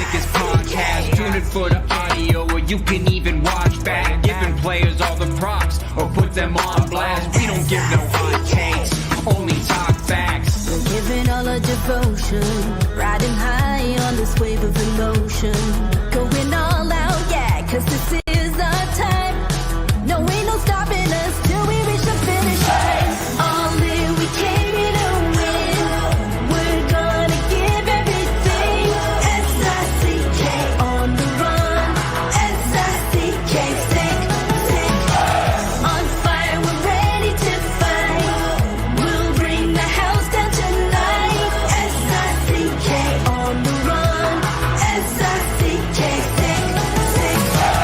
sickest podcast. Tune in for the audio, or you can even watch back. Giving players all the props, or put them on blast. We don't give no hot takes, only talk facts. We're giving all our devotion, riding high on this wave of emotion. Going all out, yeah, cause this is our time. No, ain't no stopping us till we reach the finish line. All in, we came here to win. We're gonna give everything. S-I-C-K on the run. S-I-C-K, sick. On fire, we're ready to fight. We'll bring the house down tonight. S-I-C-K on the run. S-I-C-K, sick.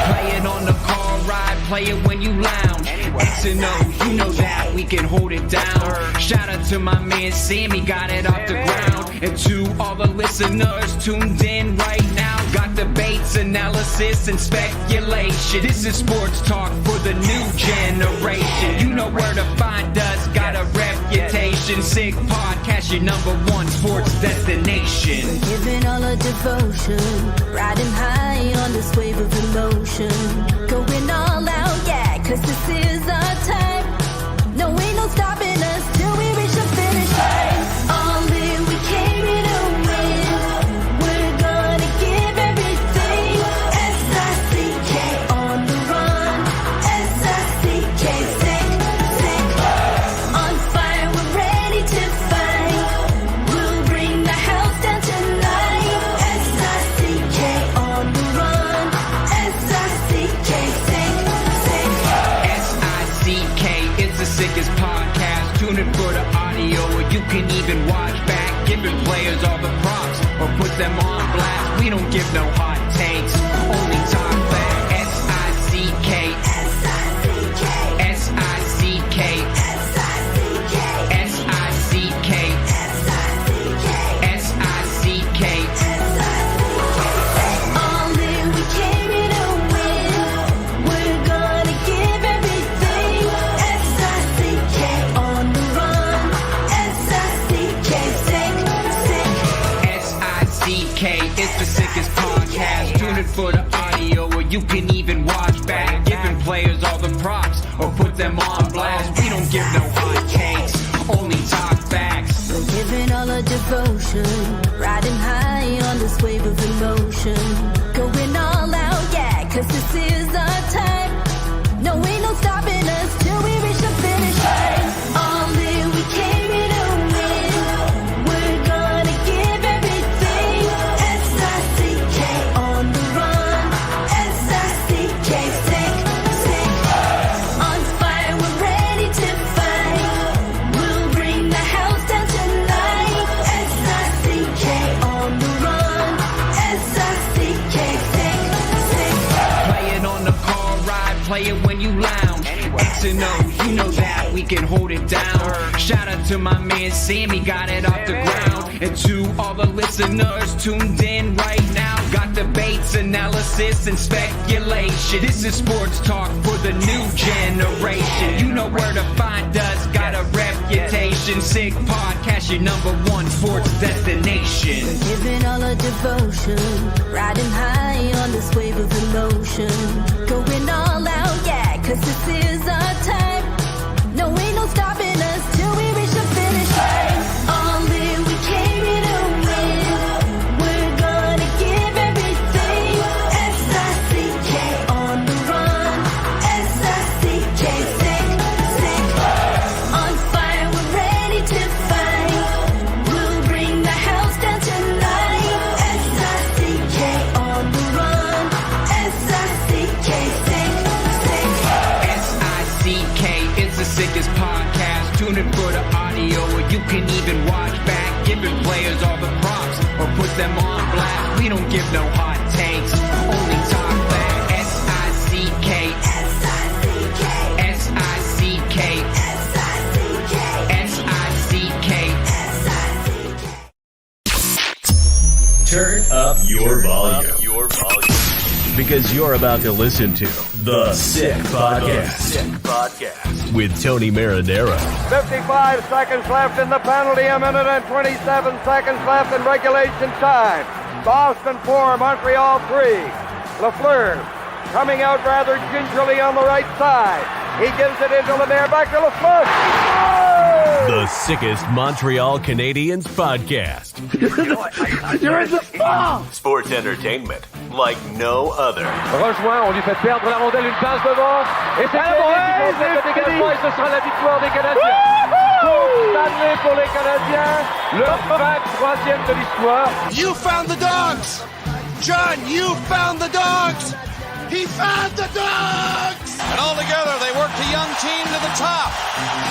Play it on the car ride, play it when you lounge. X and O, you know that we can hold it down. Shout out to my man Sammy, got it off the ground. And to all the listeners tuned in right now, got debates, analysis, and speculation. This is sports talk for the new generation. You know where to find us, got a reputation. Sick podcast, your #1 sports destination. Giving all our devotion, riding high on this wave of emotion. Going all out, yeah, cause this is our time. No, ain't no stopping us till we reach the finish line. All in, we came here to win. We're gonna give everything. S-I-C-K on the run. S-I-C-K, sick. On fire, we're ready to fight. We'll bring the house down tonight. S-I-C-K on the run. S-I-C-K, sick. S-I-C-K, it's the sickest podcast. Tune in for the audio, or you can even watch back. Giving players all the props, or put them on blast. We don't give no hot takes, only talk back. S-I-C-K, S-I-C-K, S-I-C-K, S-I-C-K, S-I-C-K, S-I-C-K, S-I-C-K. All in, we came here to win. We're gonna give everything. S-I-C-K on the run. S-I-C-K, sick. S-I-C-K, it's the sickest podcast. Tune in for the audio, or you can even watch back. Giving players all the props, or put them on blast. We don't give no hot takes, only talk facts. We're giving all our devotion, riding high on this wave of emotion. Going all out, yeah, cause this is our time. No, ain't no stopping us till we reach the finish line. All in, we came here to win. We're gonna give everything. S-I-C-K on the run. S-I-C-K, sick. On fire, we're ready to fight. We'll bring the house down tonight. S-I-C-K on the run. S-I-C-K, sick. Play it on the car ride, play it when you lounge. X and O, you know that we can hold it down. Shout out to my man Sammy, got it off the ground. And to all the listeners tuned in right now, got debates, analysis, and speculation. This is sports talk for the new generation. You know where to find us, got a reputation. Sick podcast, your #1 sports destination. Giving all our devotion, riding high on this wave of emotion. Going all out, yeah, cause this is our time. No, ain't no stopping us till we reach the finish line. All in, we came here to win. We're gonna give everything. S-I-C-K on the run. S-I-C-K, sick. On fire, we're ready to fight. We'll bring the house down tonight. S-I-C-K on the run. S-I-C-K, sick. S-I-C-K, it's the sickest podcast. Tune in for the audio, or you can even watch back. Giving players all the props, or put them on blast. We don't give no hot takes, only talk back. S-I-C-K, S-I-C-K, S-I-C-K, S-I-C-K, S-I-C-K. S-I-C-K. Turn up your volume. Because you're about to listen to The Sick Podcast. With Tony Marinaro 55 seconds left in the penalty, a minute and 27 seconds left in regulation time. Boston 4, Montreal 3. Lafleur coming out rather gingerly on the right side. He gives it into Lemaire, back to Lafleur. Oh! The sickest Montreal Canadiens podcast. You're in the ball! Sports entertainment like no other. Rejoint, on lui fait perdre la rondelle, une passe devant. Et c'est le dégagement et ce sera la victoire des Canadiens. Coupe Stanley pour les Canadiens. Le 23e de l'histoire. You found the dogs! John, you found the dogs! He found the dogs! And all together, they worked a young team to the top.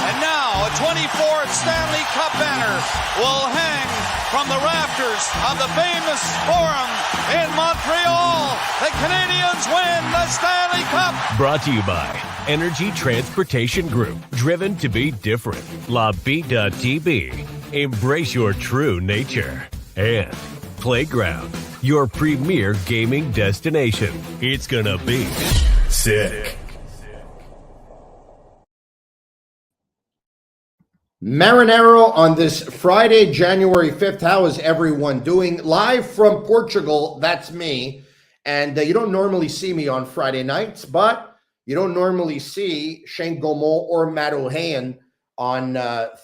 And now, a 24th Stanley Cup banner will hang from the rafters of the famous Forum in Montreal. The Canadiens win the Stanley Cup! Brought to you by Energy Transportation Group. Driven to be different. LaBita.tv. Embrace your true nature. And Playground, your premier gaming destination. It's gonna be sick. Marinaro on this Friday, January 5th. How is everyone doing? Live from Portugal, that's me. And you don't normally see me on Friday nights, but you don't normally see Shane Gaumont or Matt O'Hayan on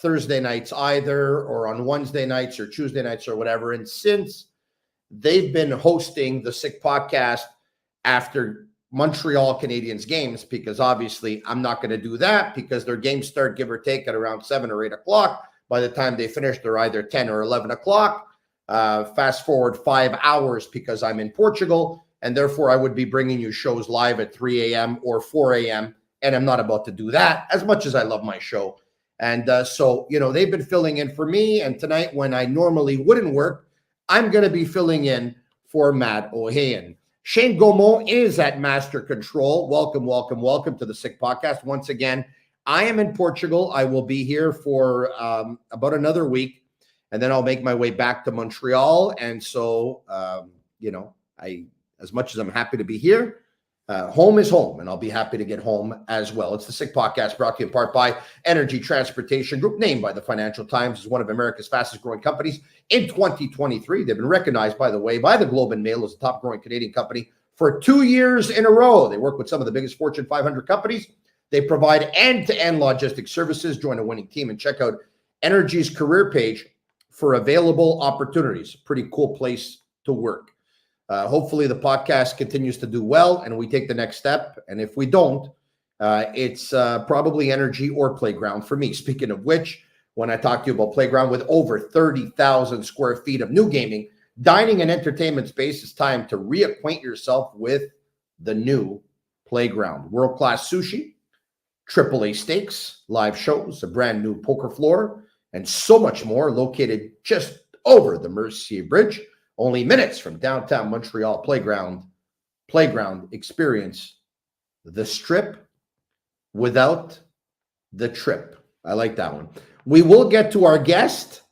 Thursday nights either, or on Wednesday nights or Tuesday nights or whatever. And since they've been hosting the Sick Podcast after Montreal Canadiens games, because obviously I'm not going to do that because their games start, give or take, at around 7 or 8 o'clock. By the time they finish, they're either 10 or 11 o'clock. Fast forward 5 hours because I'm in Portugal, and therefore I would be bringing you shows live at 3 a.m. or 4 a.m., and I'm not about to do that as much as I love my show. And so, they've been filling in for me. And tonight, when I normally wouldn't work, I'm going to be filling in for Matt O'Hayan. Shane Gaumont is at Master Control. Welcome, welcome, welcome to the Sick Podcast. Once again, I am in Portugal. I will be here for about another week, and then I'll make my way back to Montreal. And so, as much as I'm happy to be here, home is home, and I'll be happy to get home as well. It's the Sick Podcast, brought to you in part by Energy Transportation Group, named by the Financial Times as one of America's fastest growing companies in 2023. They've been recognized, by the way, by the Globe and Mail as the top growing Canadian company for 2 years in a row. They work with some of the biggest Fortune 500 companies. They provide end-to-end logistics services. Join a winning team and check out Energy's career page for available opportunities. Pretty cool place to work. Hopefully the podcast continues to do well and we take the next step. And if we don't, it's probably Energy or Playground for me. Speaking of which, when I talk to you about Playground, with over 30,000 square feet of new gaming, dining, and entertainment space, it's time to reacquaint yourself with the new Playground. World-class sushi, AAA steaks, live shows, a brand new poker floor, and so much more, located just over the Mercier Bridge. Only minutes from downtown Montreal. Playground, experience the Strip without the trip. I like that one. We will get to our guest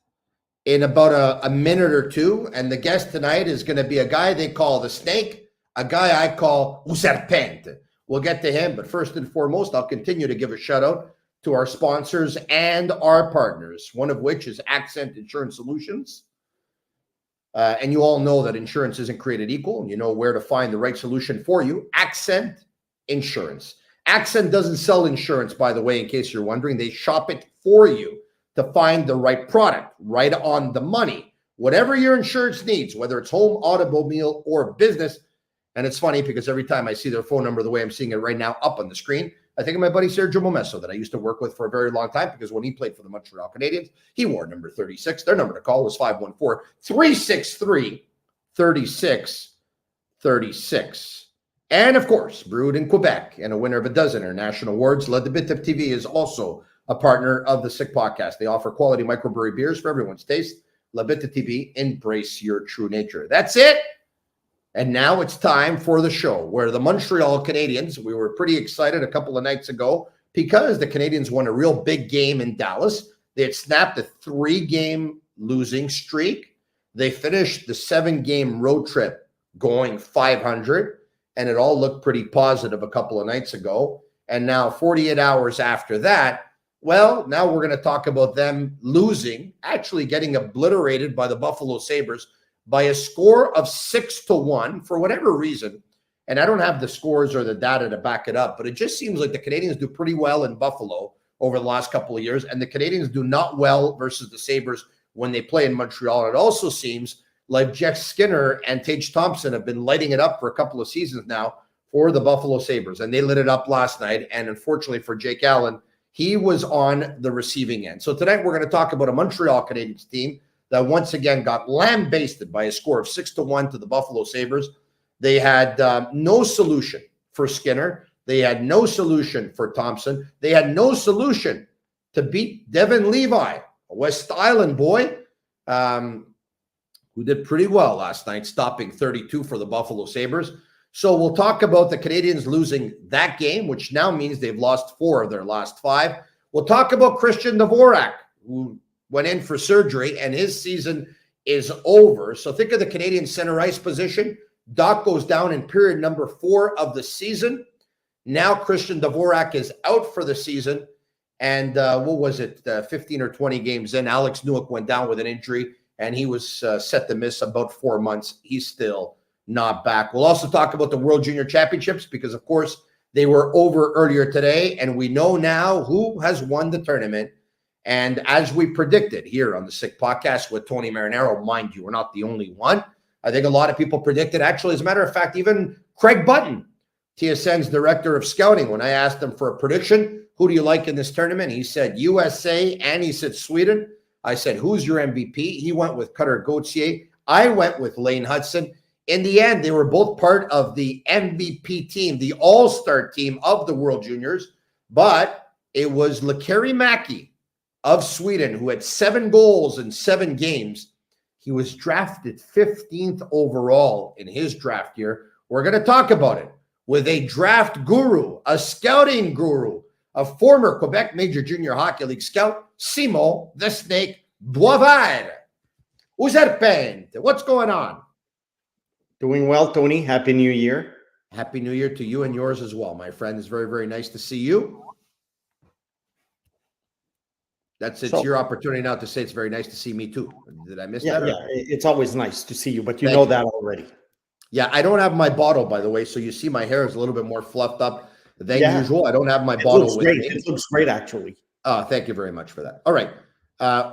in about a minute or two, and the guest tonight is going to be a guy they call the Snake, a guy I call o Serpente. We'll get to him, but first and foremost, I'll continue to give a shout out to our sponsors and our partners, one of which is Accent Insurance Solutions. And you all know that insurance isn't created equal, and you know where to find the right solution for you. Accent Insurance. Accent doesn't sell insurance, by the way, in case you're wondering. They shop it for you to find the right product, right on the money. Whatever your insurance needs, whether it's home, automobile, or business. And it's funny because every time I see their phone number the way I'm seeing it right now up on the screen, I think of my buddy Sergio Momesso that I used to work with for a very long time, because when he played for the Montreal Canadiens, he wore number 36. Their number to call was 514-363-3636. And of course, brewed in Quebec and a winner of a dozen international awards, La Bit of TV is also a partner of the Sick Podcast. They offer quality microbrewery beers for everyone's taste. La Bit of TV, embrace your true nature. That's it. And now it's time for the show, where the Montreal Canadiens, we were pretty excited a couple of nights ago because the Canadiens won a real big game in Dallas. They had snapped a 3-game losing streak. They finished the 7-game road trip going 500, and it all looked pretty positive a couple of nights ago. And now 48 hours after that, well, now we're going to talk about them losing, actually getting obliterated by the Buffalo Sabres by a score of 6-1 for whatever reason. And I don't have the scores or the data to back it up, but it just seems like the Canadiens do pretty well in Buffalo over the last couple of years, and the Canadiens do not well versus the Sabres when they play in Montreal. It also seems like Jeff Skinner and Tage Thompson have been lighting it up for a couple of seasons now for the Buffalo Sabres, and they lit it up last night. And unfortunately for Jake Allen, he was on the receiving end. So tonight we're going to talk about a Montreal Canadiens team that once again got lambasted by a score of 6-1 to the Buffalo Sabres. They had no solution for Skinner. They had no solution for Thompson. They had no solution to beat Devin Levi, a West Island boy, who did pretty well last night, stopping 32 for the Buffalo Sabres. So we'll talk about the Canadiens losing that game, which now means they've lost 4 of their last 5. We'll talk about Christian Dvorak, who went in for surgery, and his season is over. So think of the Canadian center ice position. Doc goes down in period number 4 of the season. Now Christian Dvorak is out for the season. And what was it, 15 or 20 games in, Alex Newhook went down with an injury, and he was set to miss about 4 months. He's still not back. We'll also talk about the World Junior Championships because, of course, they were over earlier today, and we know now who has won the tournament. And as we predicted here on the Sick Podcast with Tony Marinaro, mind you, we're not the only one. I think a lot of people predicted, actually, as a matter of fact, even Craig Button, TSN's director of scouting, when I asked him for a prediction, who do you like in this tournament? He said USA, and he said Sweden. I said, who's your MVP? He went with Cutter Gauthier. I went with Lane Hutson. In the end, they were both part of the MVP team, the all-star team of the World Juniors, but it was Lekari Mäki of Sweden who had 7 goals in 7 games. He was drafted 15th overall in his draft year. We're going to talk about it with a draft guru, a scouting guru, a former Quebec Major Junior Hockey League scout, Simon the Snake Boisvert. Uzerpent, what's going on? Doing well, Tony. Happy New Year. Happy New Year to you and yours as well, my friend. It's very, very nice to see you. It's your opportunity now to say it's very nice to see me too. Did I miss that? Yeah, it's always nice to see you, but you know that already. Yeah, I don't have my bottle, by the way, so you see my hair is a little bit more fluffed up than usual. I don't have my bottle with me. It looks great, actually. Thank you very much for that. All right.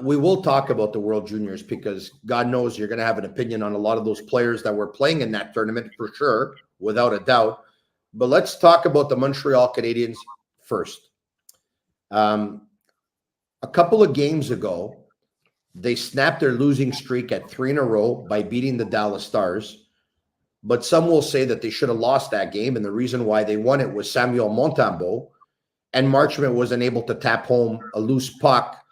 We will talk about the World Juniors because God knows you're going to have an opinion on a lot of those players that were playing in that tournament for sure, without a doubt. But let's talk about the Montreal Canadiens first. A couple of games ago, they snapped their losing streak at 3 in a row by beating the Dallas Stars. But some will say that they should have lost that game, and the reason why they won it was Samuel Montembeault, and Marchment wasn't able to tap home a loose puck,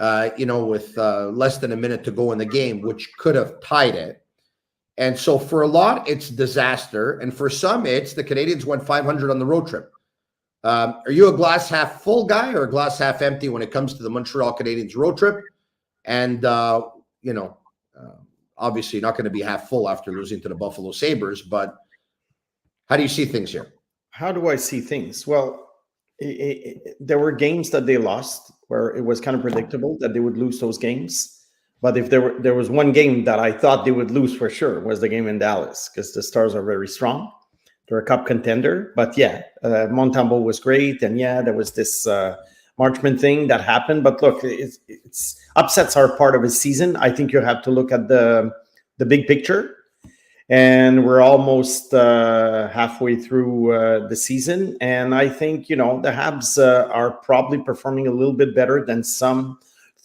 with less than a minute to go in the game, which could have tied it. And so for a lot, it's disaster. And for some, it's the Canadiens went 500 on the road trip. Are you a glass half full guy or a glass half empty when it comes to the Montreal Canadiens road trip? And, obviously you're not going to be half full after losing to the Buffalo Sabres, but how do you see things here? How do I see things? Well, there were games that they lost where it was kind of predictable that they would lose those games. But if there was one game that I thought they would lose for sure was the game in Dallas, because the Stars are very strong. They're a cup contender. But Montembeault was great. And there was this Marchment thing that happened. But look, it's upsets are part of his season. I think you have to look at the big picture. And we're almost halfway through the season. And I think, the Habs are probably performing a little bit better than some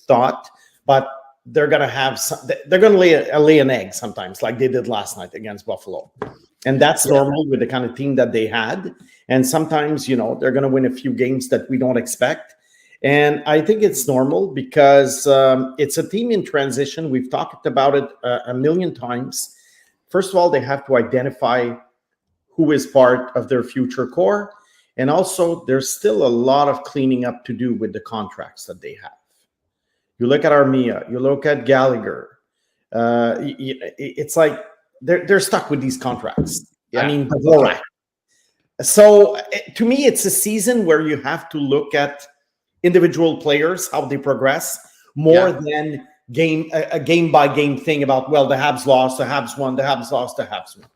thought. But they're going to lay an egg sometimes, like they did last night against Buffalo. And that's normal with the kind of team that they had. And sometimes, they're going to win a few games that we don't expect. And I think it's normal because it's a team in transition. We've talked about it a million times. First of all, they have to identify who is part of their future core. And also, there's still a lot of cleaning up to do with the contracts that they have. You look at Armia, you look at Gallagher. It's like they're stuck with these contracts. Yeah. I mean, Dvorak. So to me, it's a season where you have to look at individual players, how they progress, more than a game by game thing about, well, the Habs lost, the Habs won, the Habs lost, the Habs won.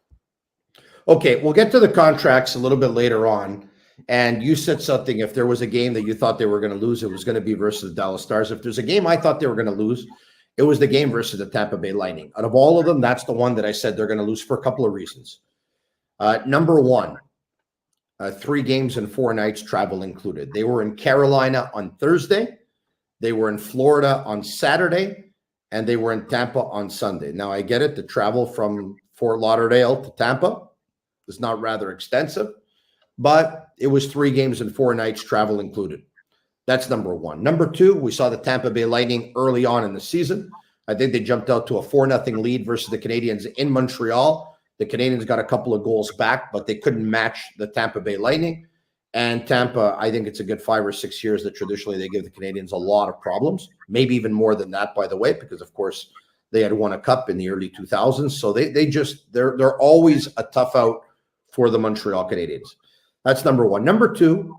Okay, we'll get to the contracts a little bit later on. And you said something, if there was a game that you thought they were going to lose, it was going to be versus the Dallas Stars. If there's a game I thought they were going to lose, it was the game versus the Tampa Bay Lightning. Out of all of them, that's the one that I said they're going to lose for a couple of reasons. Number one, 3 games and 4 nights travel included. They were in Carolina on Thursday, they were in Florida on Saturday, and they were in Tampa on Sunday. Now, I get it. The travel from Fort Lauderdale to Tampa is not rather extensive, but it was 3 games and 4 nights travel included. That's number one. Number two, we saw the Tampa Bay Lightning early on in the season. I think they jumped out to a 4-0 lead versus the Canadiens in Montreal. The Canadiens got a couple of goals back, but they couldn't match the Tampa Bay Lightning. And Tampa, I think it's a good 5 or 6 years that traditionally they give the Canadiens a lot of problems, maybe even more than that, by the way, because of course they had won a cup in the early 2000s. So they're always a tough out for the Montreal Canadiens. That's number one. Number two,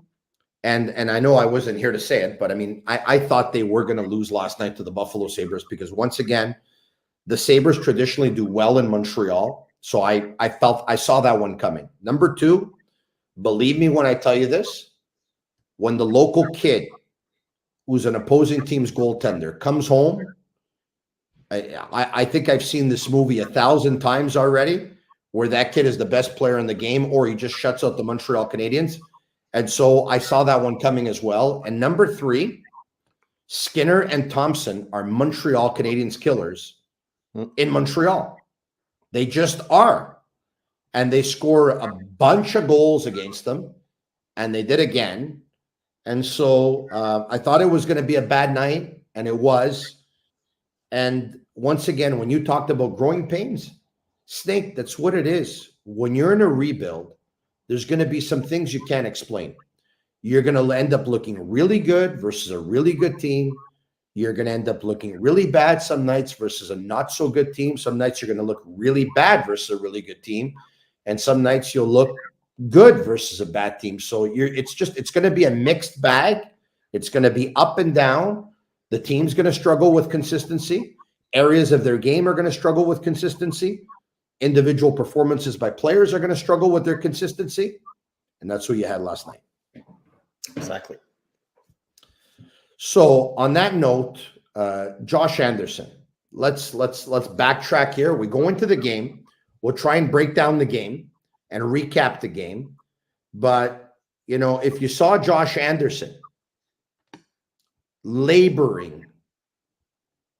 and I know I wasn't here to say it, but I mean, I thought they were going to lose last night to the Buffalo Sabres because once again, the Sabres traditionally do well in Montreal. So I saw that one coming. Number two, believe me when I tell you this, when the local kid who's an opposing team's goaltender comes home, I think I've seen this movie 1,000 times already, where that kid is the best player in the game, or he just shuts out the Montreal Canadiens. And so I saw that one coming as well. And number three, Skinner and Thompson are Montreal Canadiens killers in Montreal. They just are. And they score a bunch of goals against them. And they did again. And so I thought it was going to be a bad night, and it was. And once again, when you talked about growing pains, Snake, that's what it is. When you're in a rebuild, there's going to be some things you can't explain. You're going to end up looking really good versus a really good team. You're going to end up looking really bad some nights versus a not so good team. Some nights you're going to look really bad versus a really good team. And some nights you'll look good versus a bad team. So it's going to be a mixed bag. It's going to be up and down. The team's going to struggle with consistency. Areas of their game are going to struggle with consistency. Individual performances by players are going to struggle with their consistency. And that's what you had last night. Exactly. So on that note, Josh Anderson, let's backtrack here. We go into the game. We'll try and break down the game and recap the game. But, you know, if you saw Josh Anderson laboring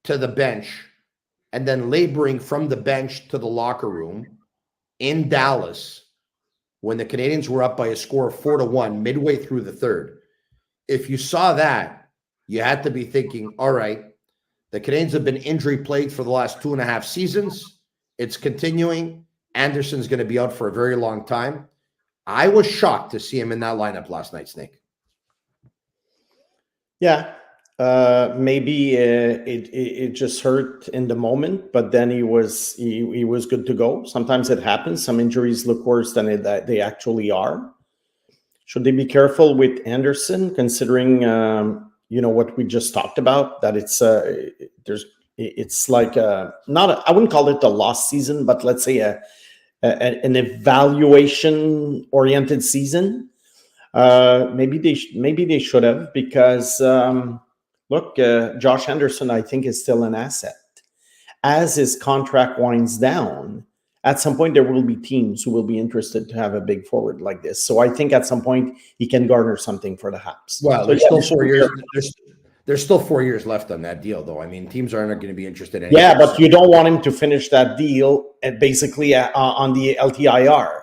to the bench and then laboring from the bench to the locker room in Dallas when the Canadiens were up by a score of 4-1 midway through the third, if you saw that, you had to be thinking, all right, the Canadiens have been injury plagued for the last 2.5 seasons. It's continuing. Anderson's going to be out for a very long time. I was shocked to see him in that lineup last night, Snake. Yeah. Maybe it just hurt in the moment, but then he was good to go. Sometimes it happens. Some injuries look worse than they actually are. Should they be careful with Anderson, considering what we just talked about? That it's like I wouldn't call it a lost season, but let's say an evaluation oriented season. Maybe they should have, because look, Josh Anderson, I think, is still an asset. As his contract winds down, at some point there will be teams who will be interested to have a big forward like this. So I think at some point he can garner something for the Habs. Well, there's still 4 years. There's still 4 years left on that deal, though. I mean, teams aren't going to be interested in. Yeah, but you don't want him to finish that deal basically on the LTIR.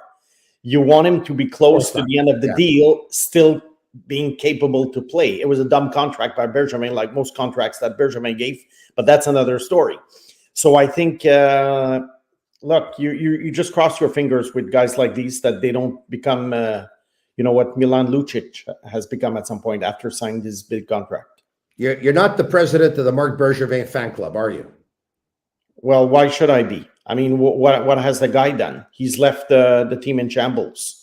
You want him to be close to the end of the deal, still being capable to play. It was a dumb contract by Bergevin, like most contracts that Bergevin gave, but that's another story. So I think, look, you just cross your fingers with guys like these that they don't become, what Milan Lucic has become at some point after signing this big contract. You're not the president of the Marc Bergevin fan club, are you? Well, why should I be? I mean, what has the guy done? He's left the team in shambles.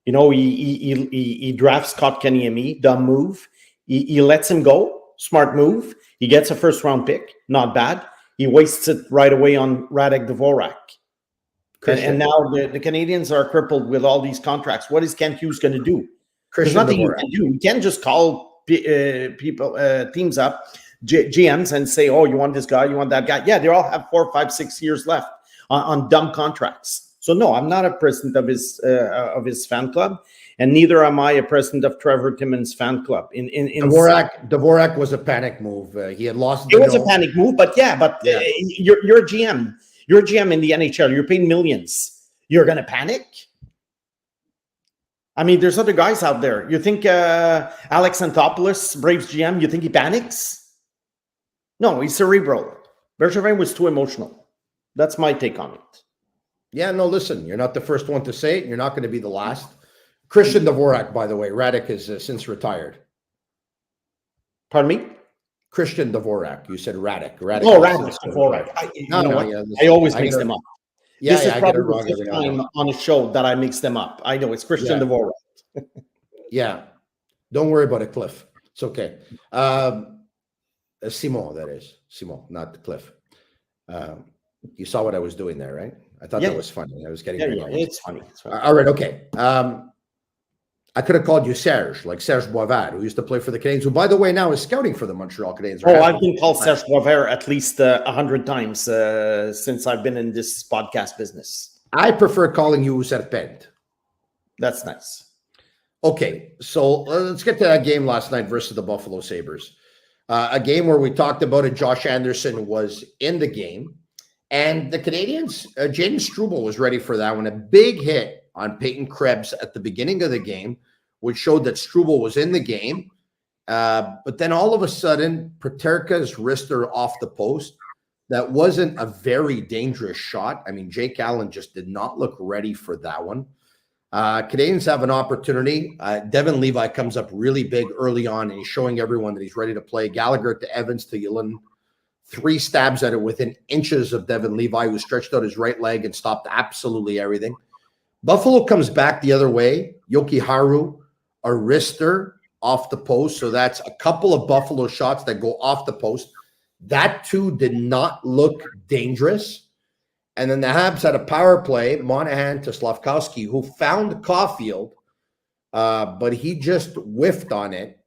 He drafts Scott Kaniemi, dumb move. He lets him go. smart move. He gets a first-round pick, not bad. He wastes it right away on Radek Dvorak. And now the Canadiens are crippled with all these contracts. What is Kent Hughes going to do? There's nothing you can do. You can't just call teams up, GMs, and say, oh, you want this guy, you want that guy. Yeah, they all have 4, 5, 6 years left on dumb contracts. So no, I'm not a president of his fan club, and neither am I a president of Trevor Timmons' fan club. Dvorak was a panic move. He had lost. It was a panic move, but you're a GM. You're a GM in the NHL. You're paying millions. You're going to panic? I mean, there's other guys out there. You think Alex Anthopoulos, Braves GM, you think he panics? No, he's cerebral. Bergevin was too emotional. That's my take on it. Yeah, no, listen, you're not the first one to say it. You're not going to be the last. Christian Dvorak, by the way, Radek has since retired. Pardon me? Christian Dvorak. You said Radek. Radek Dvorak. I always mix them up. Yeah, this is probably the fifth time on a show that I mix them up. I know it's Christian Dvorak. Yeah. Don't worry about it, Cliff. It's okay. Simon, that is. Simon, not Cliff. You saw what I was doing there, right? I thought that was funny. I was getting it's funny. All right, okay. I could have called you Serge, like Serge Boisvert, who used to play for the Canadiens, who, by the way, now is scouting for the Montreal Canadiens. Oh, I've been called Serge Boisvert at least 100 times since I've been in this podcast business. I prefer calling you Serpent. That's nice. Okay, so let's get to that game last night versus the Buffalo Sabres. A game where we talked about it. Josh Anderson was in the game. And the Canadiens, Jaden Struble was ready for that one. A big hit on Peyton Krebs at the beginning of the game, which showed that Struble was in the game. But then all of a sudden, Peterka's wrister off the post. That wasn't a very dangerous shot. I mean, Jake Allen just did not look ready for that one. Canadiens have an opportunity. Devin Levi comes up really big early on, and he's showing everyone that he's ready to play. Gallagher to Evans to Yulin. 3 stabs at it within inches of Devin Levi, who stretched out his right leg and stopped absolutely everything. Buffalo comes back the other way. Yoki Haru, a wrister off the post. So that's a couple of Buffalo shots that go off the post. That too did not look dangerous. And then the Habs had a power play, Monahan to Slavkowski, who found Caulfield, but he just whiffed on it.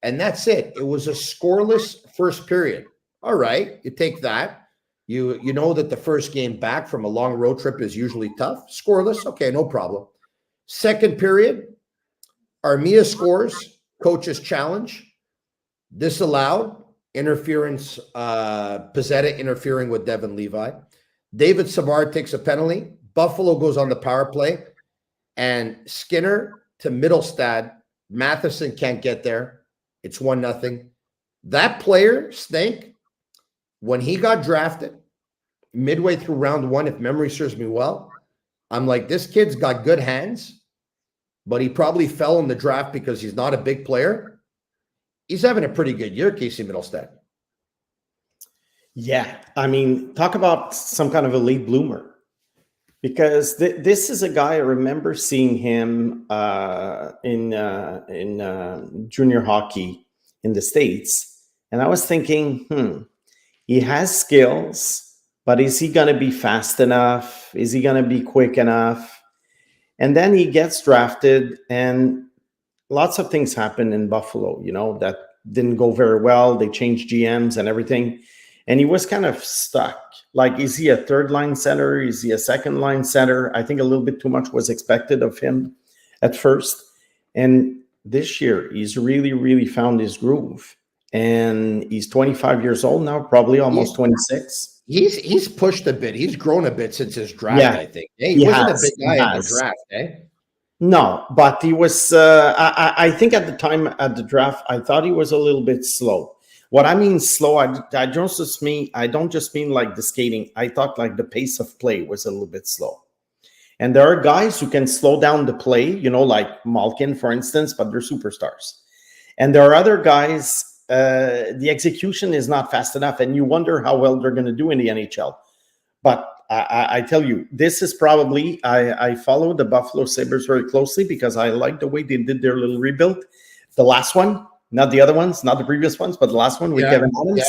And that's it. It was a scoreless first period. All right, you take that. You know that the first game back from a long road trip is usually tough. Scoreless, okay, no problem. Second period, Armia scores, coach's challenge, disallowed, interference, Pizzetta interfering with Devin Levi. David Savard takes a penalty. Buffalo goes on the power play, and Skinner to Middlestad. Matheson can't get there. It's 1-0. That player, Snake, when he got drafted midway through round 1, if memory serves me well, I'm like, this kid's got good hands, but he probably fell in the draft because he's not a big player. He's having a pretty good year, Casey Middlestad. Yeah, I mean, talk about some kind of a late bloomer. Because this is a guy, I remember seeing him in junior hockey in the States. And I was thinking, he has skills, but is he going to be fast enough? Is he going to be quick enough? And then he gets drafted, and lots of things happen in Buffalo, that didn't go very well. They changed GMs and everything. And he was kind of stuck. Like, is he a third-line center? Is he a second-line center? I think a little bit too much was expected of him at first. And this year, he's really, really found his groove. And he's 25 years old now, probably almost 26. He's pushed a bit. He's grown a bit since his draft, I think. He wasn't a big guy in the draft, eh? No, but he was, I think at the time at the draft, I thought he was a little bit slow. What I mean slow, I don't just mean like the skating. I thought like the pace of play was a little bit slow. And there are guys who can slow down the play, like Malkin, for instance, but they're superstars. And there are other guys, the execution is not fast enough, and you wonder how well they're going to do in the NHL. But I tell you, this is probably, I follow the Buffalo Sabres very closely because I like the way they did their little rebuild. The last one, not the other ones, not the previous ones, but the last one with Kevin Adams.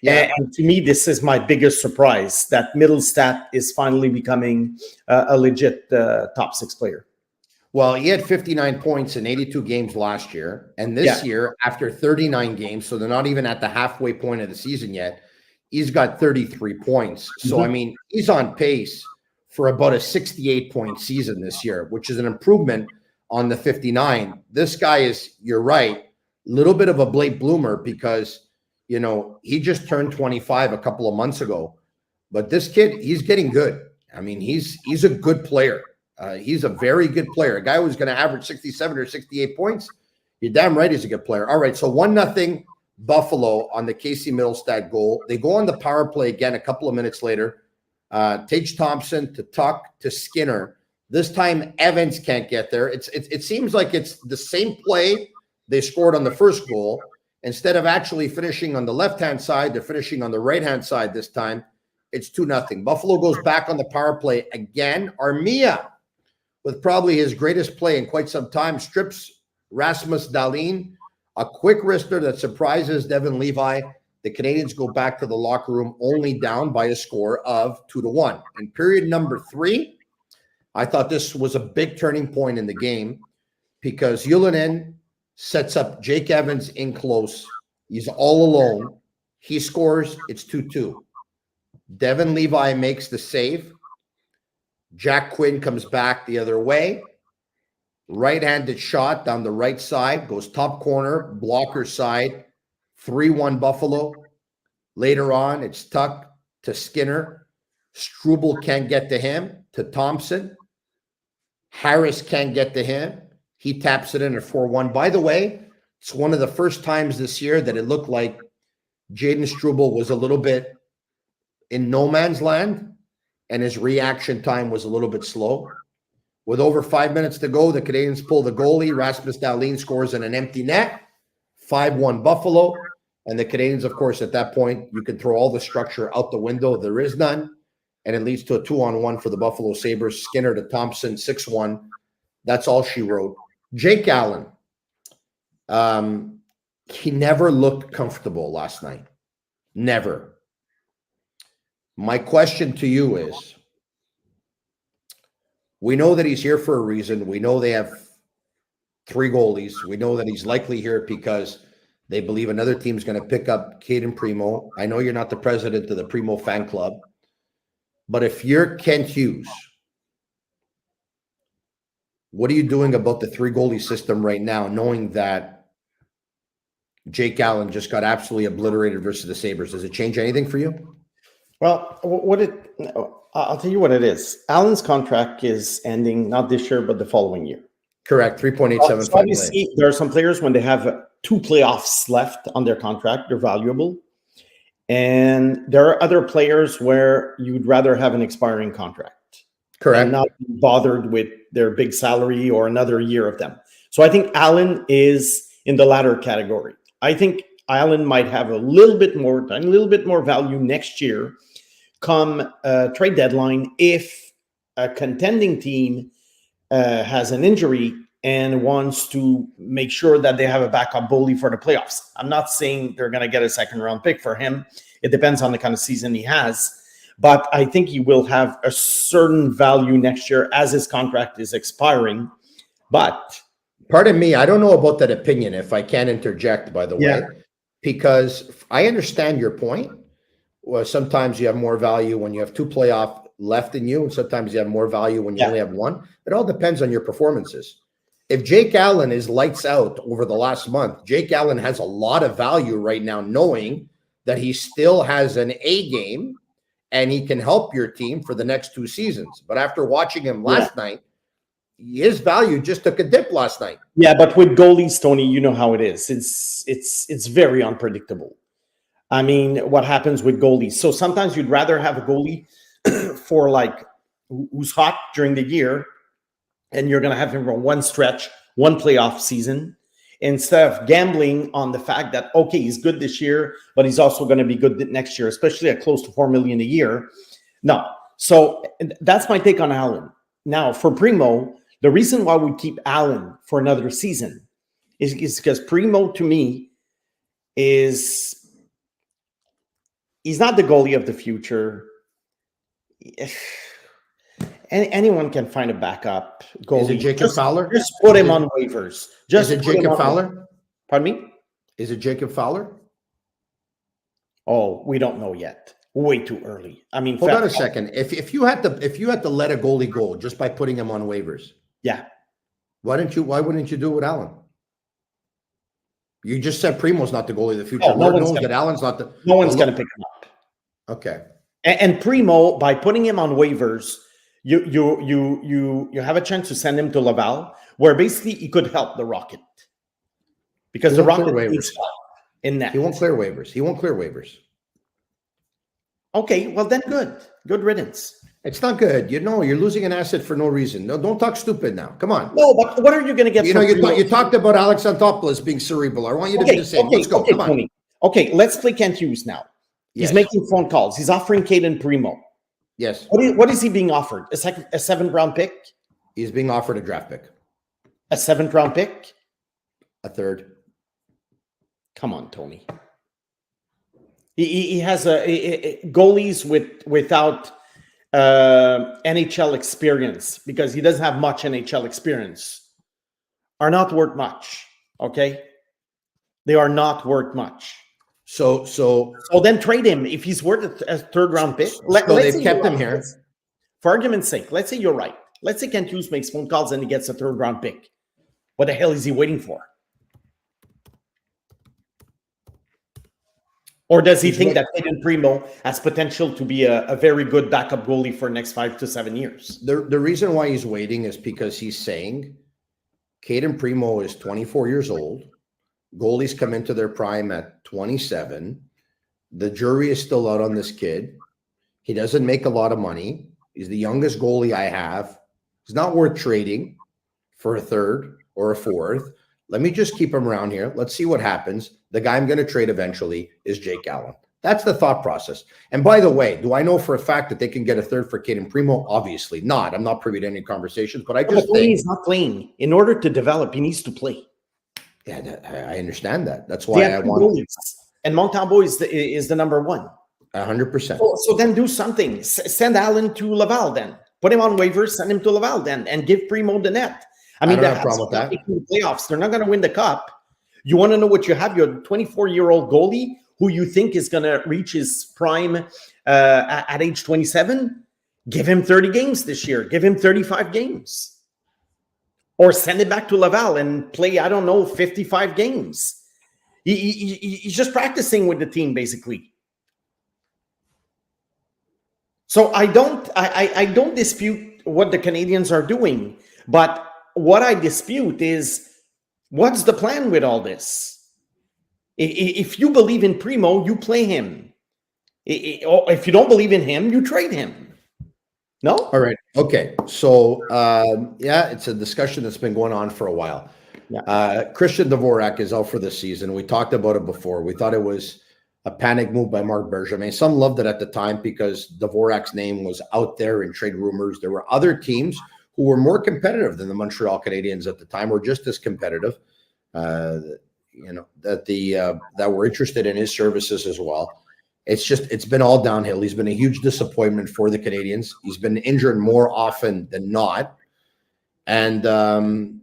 And to me, this is my biggest surprise that Middlestat is finally becoming a legit top 6 player. Well, he had 59 points in 82 games last year. And this year, after 39 games, so they're not even at the halfway point of the season yet, he's got 33 points. So, I mean, he's on pace for about a 68-point season this year, which is an improvement on the 59. This guy is, you're right, a little bit of a late bloomer because, you know, he just turned 25 a couple of months ago. But this kid, he's getting good. I mean, he's a good player. He's a very good player. A guy who's going to average 67 or 68 points, you're damn right he's a good player. All right, so 1-0 Buffalo on the Casey Middlestat goal. They go on the power play again a couple of minutes later. Tage Thompson to Tuck to Skinner. This time Evans can't get there. It seems like it's the same play they scored on the first goal. Instead of actually finishing on the left-hand side, they're finishing on the right-hand side this time. It's 2-0. Buffalo goes back on the power play again. Armia, with probably his greatest play in quite some time, strips Rasmus Dahlin. A quick wrister that surprises Devin Levi. The Canadiens go back to the locker room only down by a score of 2-1. In period number 3, I thought this was a big turning point in the game because Ylönen sets up Jake Evans in close. He's all alone. He scores. It's 2-2. Devin Levi makes the save. Jack Quinn comes back the other way. Right-handed shot down the right side. Goes top corner. Blocker side. 3-1 Buffalo. Later on, it's Tuck to Skinner. Struble can't get to him. To Thompson. Harris can't get to him. He taps it in at 4-1. By the way, it's one of the first times this year that it looked like Jaden Struble was a little bit in no man's land, and his reaction time was a little bit slow. With over 5 minutes to go, the Canadiens pull the goalie. Rasmus Dahlin scores in an empty net. 5-1 Buffalo. And the Canadiens, of course, at that point, you can throw all the structure out the window. There is none. And it leads to a 2-on-1 for the Buffalo Sabres. Skinner to Thompson, 6-1. That's all she wrote. Jake Allen. He never looked comfortable last night. Never. My question to you is, we know that he's here for a reason. We know they have 3 goalies. We know that he's likely here because they believe another team's going to pick up Caden Primo. I know you're not the president of the Primo fan club, but if you're Kent Hughes, what are you doing about the 3 goalie system right now, knowing that Jake Allen just got absolutely obliterated versus the Sabres? Does it change anything for you? Well, I'll tell you what it is. Allen's contract is ending not this year, but the following year. Correct. 3.875 so obviously, there are some players when they have 2 playoffs left on their contract, they're valuable. And there are other players where you'd rather have an expiring contract. Correct. And not be bothered with their big salary or another year of them. So I think Allen is in the latter category. I think Allen might have a little bit more value next year come trade deadline if a contending team has an injury and wants to make sure that they have a backup goalie for the playoffs. I'm not saying they're going to get a second-round pick for him. It depends on the kind of season he has. But I think he will have a certain value next year as his contract is expiring. But pardon me, I don't know about that opinion, if I can interject, by the way, because I understand your point. Well, sometimes you have more value when you have 2 playoff left in you, and sometimes you have more value when you only have 1. It all depends on your performances. If Jake Allen is lights out over the last month, Jake Allen has a lot of value right now, knowing that he still has an A game and he can help your team for the next 2 seasons. But after watching him last night, his value just took a dip last night. Yeah, but with goalies, Tony, you know how it is. It's very unpredictable. I mean, what happens with goalies? So sometimes you'd rather have a goalie for like who's hot during the year, and you're going to have him for one stretch, 1 playoff season, instead of gambling on the fact that, okay, he's good this year, but he's also going to be good next year, especially at close to $4 million a year. No. So that's my take on Allen. Now, for Primo, the reason why we keep Allen for another season is because Primo, to me, he's not the goalie of the future. Anyone can find a backup goalie. Is it Jacob Fowler? Just put him on waivers. Is it Jacob Fowler? Pardon me? Is it Jacob Fowler? Oh, we don't know yet. Way too early. I mean, hold on a second. If you had to let a goalie go just by putting him on waivers, yeah. Why wouldn't you do it with Allen? You just said Primo's not the goalie of the future. Oh, no one's going to pick him up. Okay. And Primo, by putting him on waivers, you have a chance to send him to Laval, where basically he could help the Rocket, because the Rocket needs help in that. He won't clear waivers. Okay, well then, good riddance. It's not good. You're losing an asset for no reason. No, don't talk stupid now. Come on. No, but what are you going to get? You talked about Alex Anthopoulos being cerebral. I want you to be the same. Let's go. Come on. Tony. Okay, let's play Kent Hughes now. He's making phone calls. He's offering Caden Primo. Yes. What is he being offered? A 7th round pick? He's being offered a draft pick. A 7th round pick? A 3rd. Come on, Tony. He has goalies without NHL experience, because he doesn't have much NHL experience, are not worth much. Okay, they are not worth much. So then trade him if he's worth a 3rd round pick. They've kept him here. For argument's sake, let's say you're right. Let's say Kent Hughes makes phone calls and he gets a 3rd round pick. What the hell is he waiting for? Or does he think that Caden Primo has potential to be a very good backup goalie for the next 5 to 7 years? The reason why he's waiting is because he's saying Caden Primo is 24 years old. Goalies come into their prime at 27. The jury is still out on this kid. He doesn't make a lot of money. He's the youngest goalie I have. He's not worth trading for a 3rd or a 4th. Let me just keep him around here. Let's see what happens. The guy I'm going to trade eventually is Jake Allen. That's the thought process. And by the way, do I know for a fact that they can get a 3rd for Caden Primo? Obviously not. I'm not privy to any conversations, but I just think he's not playing. In order to develop, he needs to play. Yeah, I understand that. That's why I want goalies. And Montembeault is the number 1. 100%. So then do something. Send Allen to Laval then. Put him on waivers, send him to Laval then, and give Primo the net. I mean, don't have a problem with that. The playoffs, they're not going to win the cup. You want to know what you have? Your 24-year-old goalie who you think is going to reach his prime at age 27? Give him 30 games this year. Give him 35 games. Or send him back to Laval and play, I don't know, 55 games. He's just practicing with the team, basically. So I don't dispute what the Canadiens are doing, but what I dispute is, what's the plan with all this? If you believe in Primo, you play him. If you don't believe in him, you trade him. No? All right. Okay. So, it's a discussion that's been going on for a while. Yeah. Christian Dvorak is out for the season. We talked about it before. We thought it was a panic move by Marc Bergevin. Some loved it at the time because Dvorak's name was out there in trade rumors. There were other teams who were more competitive than the Montreal Canadiens at the time, or just as competitive, that were interested in his services as well. It's been all downhill. He's been a huge disappointment for the Canadiens. He's been injured more often than not. And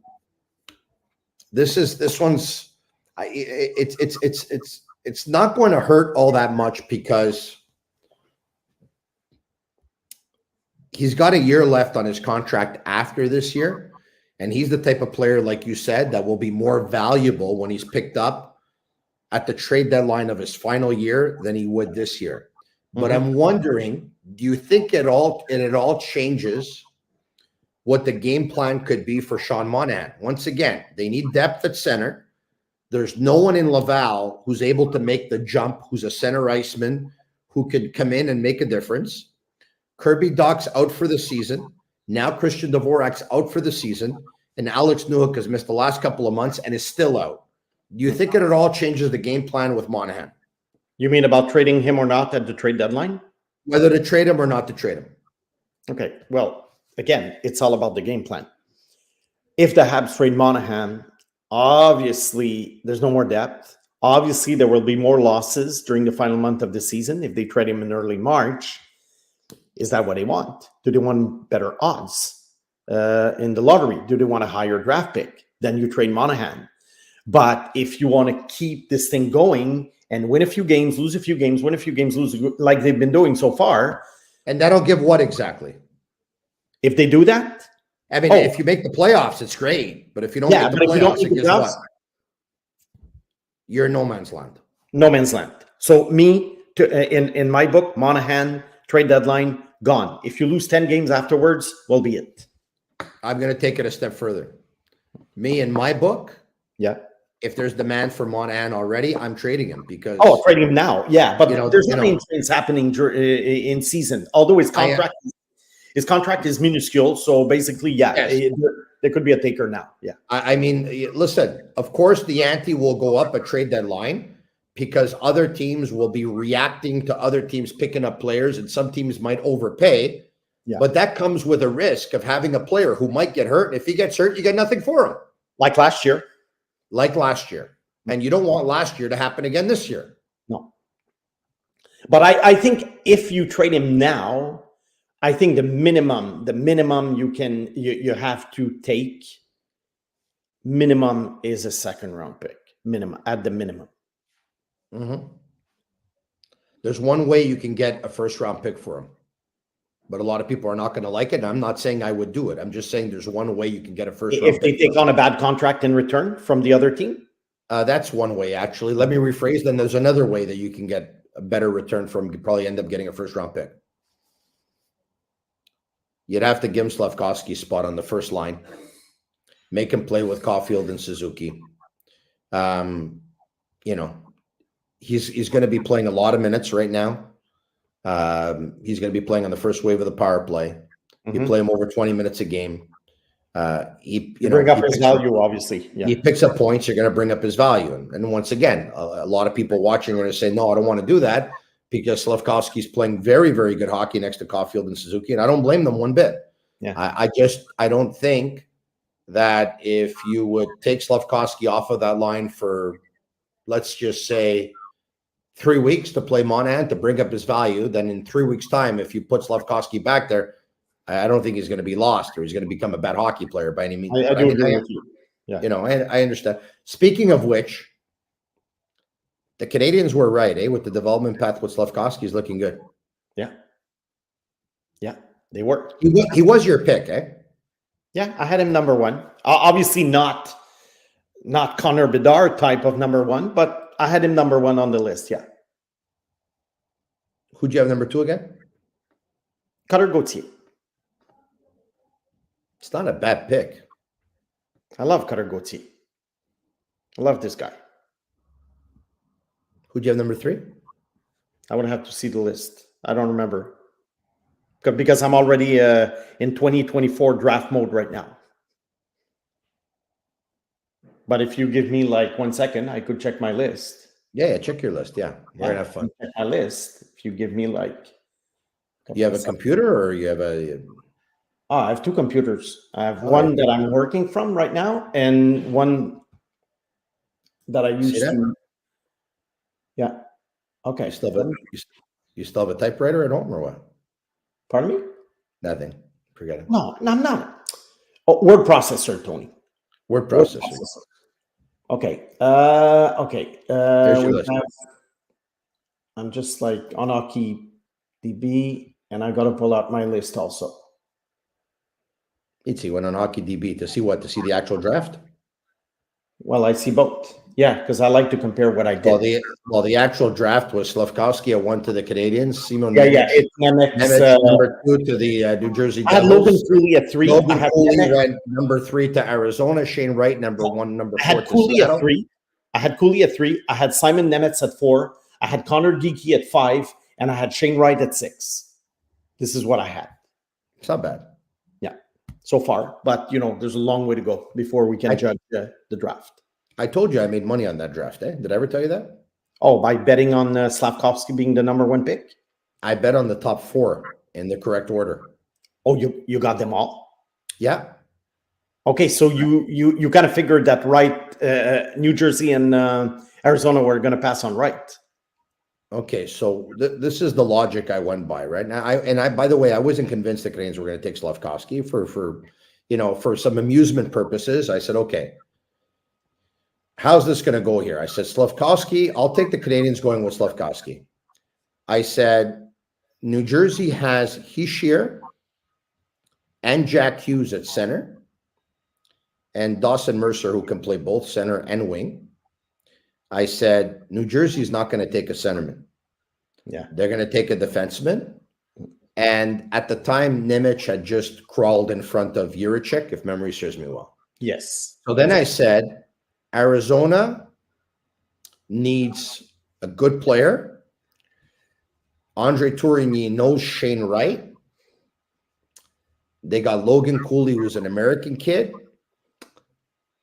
it's not going to hurt all that much because he's got a year left on his contract after this year. And he's the type of player, like you said, that will be more valuable when he's picked up at the trade deadline of his final year than he would this year. But I'm wondering, do you think it all changes what the game plan could be for Sean Monahan? Once again, they need depth at center. There's no one in Laval who's able to make the jump, who's a center iceman, who could come in and make a difference. Kirby Dach's out for the season. Now Christian Dvorak's out for the season. And Alex Newhook has missed the last couple of months and is still out. Do you think it at all changes the game plan with Monahan? You mean about trading him or not at the trade deadline? Whether to trade him or not to trade him. Okay, well, again, it's all about the game plan. If the Habs trade Monahan, Obviously, there's no more depth. Obviously, there will be more losses during the final month of the season if they trade him in early March. Is that what they want? Do they want better odds in the lottery? Do they want a higher draft pick? Then you trade Monahan. But if you want to keep this thing going and win a few games, lose a few games, win a few games, lose like they've been doing so far. And that'll give what exactly? If they do that? I mean, if you make the playoffs, it's great. But if you don't get the playoffs, it gives what? You're in no man's land. No man's land. So in my book, Monahan, trade deadline, gone. If you lose 10 games afterwards, will be it. I'm going to take it a step further. Me, in my book, yeah. If there's demand for Monahan already, I'm trading him because trading him now, yeah. But there's nothing happening in season. Although his contract is minuscule, so basically, there could be a taker now. Yeah, I mean, listen. Of course, the ante will go up at trade deadline because other teams will be reacting to other teams picking up players, and some teams might overpay. Yeah. But that comes with a risk of having a player who might get hurt. And if he gets hurt, you get nothing for him. Like last year. And you don't want last year to happen again this year. No. But I think if you trade him now, I think the minimum you have to take minimum is a second round pick. Minimum, at the minimum. Mm-hmm. There's one way you can get a first round pick for him. But a lot of people are not going to like it. And I'm not saying I would do it. I'm just saying there's one way you can get a first round pick. If they take on a bad contract in return from the other team? That's one way, actually. Let me rephrase. Then there's another way that you can get a better return from. You probably end up getting a first round pick. You'd have to give him Slafkovsky's spot on the first line. Make him play with Caulfield and Suzuki. He's going to be playing a lot of minutes right now. He's going to be playing on the first wave of the power play. You play him over 20 minutes a game. He bring up his value, obviously. Yeah. He picks up points. You're going to bring up his value. And once again, a lot of people watching are going to say, no, I don't want to do that because Slafkovsky's playing very, very good hockey next to Caulfield and Suzuki. And I don't blame them one bit. Yeah. I don't think that if you would take Slafkovsky off of that line for, let's just say, 3 weeks to play Monahan to bring up his value, then in 3 weeks' time, if you put Slafkovsky back there, I don't think he's going to be lost or he's going to become a bad hockey player by any means. I do agree with you. Yeah. I understand. Speaking of which, the Canadiens were right, with the development path with Slafkovsky is looking good. Yeah. Yeah, they were. He was your pick, Yeah, I had him number one. Obviously not Connor Bedard type of number one, but I had him number one on the list, yeah. Who'd you have number two again? Cutter Gauthier. It's not a bad pick. I love Cutter Gauthier. I love this guy. Who'd you have number three? I would have to see the list. I don't remember. Because I'm already in 2024 draft mode right now. But if you give me like 1 second, I could check my list. Yeah, check your list. Yeah, we're gonna have fun. Check my list. If you give me like, you have a computer or you have a? I have two computers. I have one that I'm working from right now, and one that I use to. Yeah. Okay. You still have a typewriter at home or what? Pardon me? Nothing. Forget it. No, I'm not. Oh, word processor, Tony. Word processor. Okay. Okay. There's your list. I'm just like on Hockey DB, and I got to pull out my list also. He went on Hockey DB to see what? To see the actual draft? Well, I see both. Yeah, because I like to compare what I did. Well, the actual draft was Slafkovsky at 1 to the Canadiens. Simon it's Nemec number 2 to the New Jersey Devils. I had Logan Cooley at 3. Logan Cooley went number 3 to Arizona. Shane Wright number 1, number 4 to Seattle. I had Cooley at 3. I had Simon Nemec at 4. I had Connor Geekie at 5, and I had Shane Wright at 6. This is what I had. It's not bad. Yeah, so far. But, there's a long way to go before we can judge the draft. I told you I made money on that draft, Did I ever tell you that? Oh, by betting on Slafkovsky being the number 1 pick? I bet on the top 4 in the correct order. Oh, you got them all? Yeah. Okay, so you kind of figured that New Jersey and Arizona were going to pass on Wright. Okay, so this is the logic I went by, right? Now, I by the way, I wasn't convinced the Canadiens were going to take Slafkovsky for some amusement purposes. I said, okay, how's this going to go here? I said, Slafkovsky, I'll take the Canadiens going with Slafkovsky. I said, New Jersey has Hischier and Jack Hughes at center, and Dawson Mercer, who can play both center and wing. I said, New Jersey is not going to take a centerman. Yeah. They're going to take a defenseman. And at the time, Nemec had just crawled in front of Jiricek, if memory serves me well. Yes. So then I said, Arizona needs a good player. Andre Tourigny knows Shane Wright. They got Logan Cooley, who's an American kid.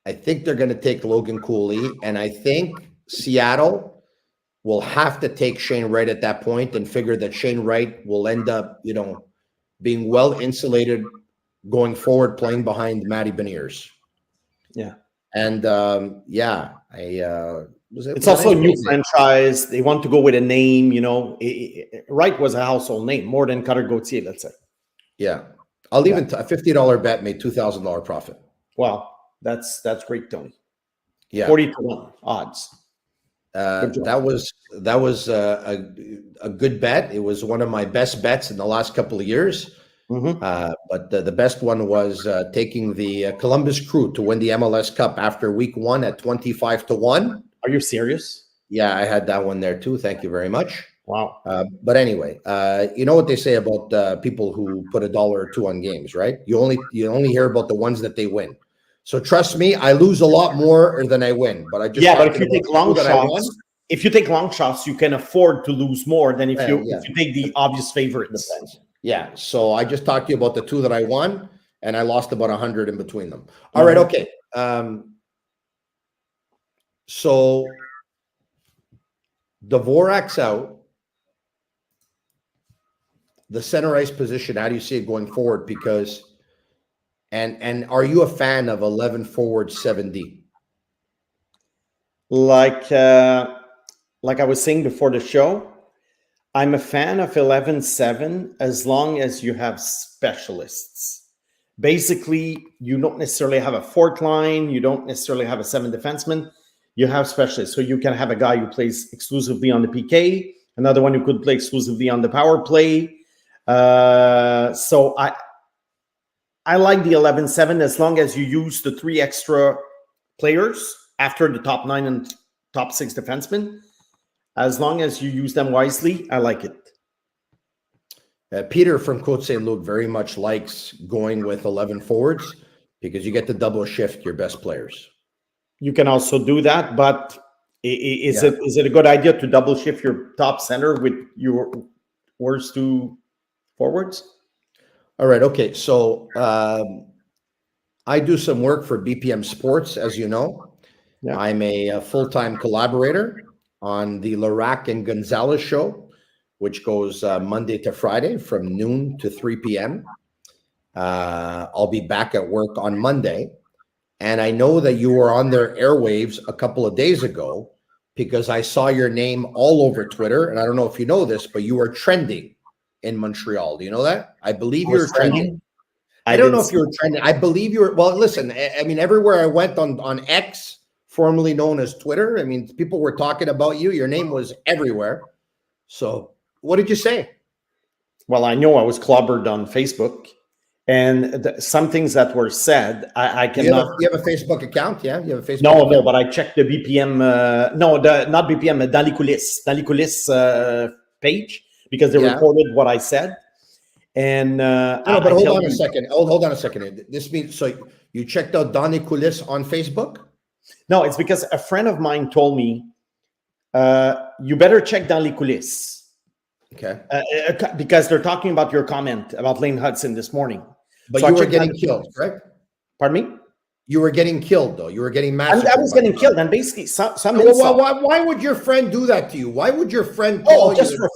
I think they're going to take Logan Cooley, and I think Seattle will have to take Shane Wright at that point and figure that Shane Wright will end up, being well insulated going forward, playing behind Matty Beniers. Yeah. And it's also a new franchise. They want to go with a name, Wright was a household name, more than Cutter Gauthier, let's say. Yeah. I'll even a $50 bet made $2,000 profit. Wow. That's great, Tony. Yeah. 40-1 odds. That was a good bet. It was one of my best bets in the last couple of years. Mm-hmm. But the best one was taking the Columbus Crew to win the MLS Cup after week 1 at 25-1. Are you serious? Yeah, I had that one there too. Thank you very much. Wow. But anyway, you know what they say about people who put $1 or $2 on games, right? You only hear about the ones that they win. So trust me, I lose a lot more than I win. But I just but if you take long shots, you can afford to lose more than if you take the obvious favorites. Yeah. So I just talked to you about the 2 that I won, and I lost about 100 in between them. All right. Okay. So Dvorak's out. The center ice position, how do you see it going forward? Because and are you a fan of 11 forward 7D? Like I was saying before the show, I'm a fan of 11-7 as long as you have specialists. Basically, you don't necessarily have a fourth line. You don't necessarily have a 7 defenseman. You have specialists. So you can have a guy who plays exclusively on the PK, another one who could play exclusively on the power play. So I like the 11-7 as long as you use the 3 extra players after the top 9 and top 6 defensemen. As long as you use them wisely, I like it. Peter from Côte Saint-Luc very much likes going with 11 forwards because you get to double shift your best players. You can also do that, but is it a good idea to double shift your top center with your worst 2 forwards? All right. Okay. So I do some work for BPM Sports, as you know. Yeah. I'm a full-time collaborator on the Larac and Gonzalez show, which goes Monday to Friday from noon to 3 p.m. I'll be back at work on Monday. And I know that you were on their airwaves a couple of days ago because I saw your name all over Twitter. And I don't know if you know this, but you were trending in Montreal. Do you know that? I believe you were trending. I don't know if you were trending. I believe you were. Well, listen, I mean, everywhere I went on X, formerly known as Twitter, I mean, people were talking about you. Your name was everywhere. So what did you say? Well, I know I was clobbered on Facebook. And some things that were said, I cannot. You have a Facebook account? Yeah, you have a Facebook account? No, but I checked the BPM. Not BPM, Dans les coulisses page, because they recorded what I said. And but hold on a second. Hold on a second. This means so you checked out Dans les coulisses on Facebook? No, it's because a friend of mine told me you better check Dans les coulisses. Okay. Because they're talking about your comment about Lane Hutson this morning. But so you were getting killed, correct? Pardon me? You were getting killed, though. You were getting massacred. I was getting killed, and basically some why would your friend do that to you? Why would your friend call you? Just for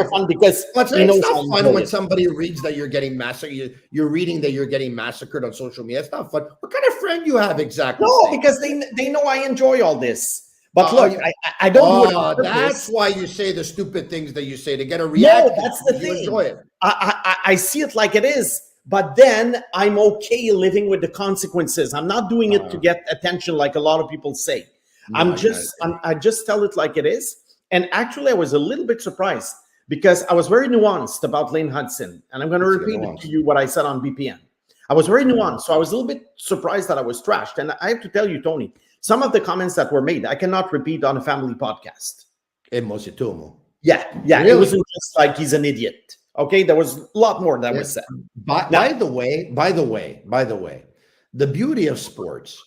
fun, because it's not fun when somebody reads that you're getting massacred. You're reading that you're getting massacred on social media. It's not fun. What kind of friend you have exactly? No, because they know I enjoy all this. But look, I don't do it. That's why you say the stupid things that you say to get a reaction. No, that's the thing. You enjoy it. I see it like it is. But then I'm okay living with the consequences. I'm not doing it to get attention like a lot of people say. I just tell it like it is. And actually, I was a little bit surprised because I was very nuanced about Lane Hutson. And I'm going to repeat it to you what I said on BPN. I was very nuanced. So I was a little bit surprised that I was trashed. And I have to tell you, Tony, some of the comments that were made, I cannot repeat on a family podcast. Yeah. Really? It wasn't just like he's an idiot. Okay, there was a lot more that was said. By the way, the beauty of sports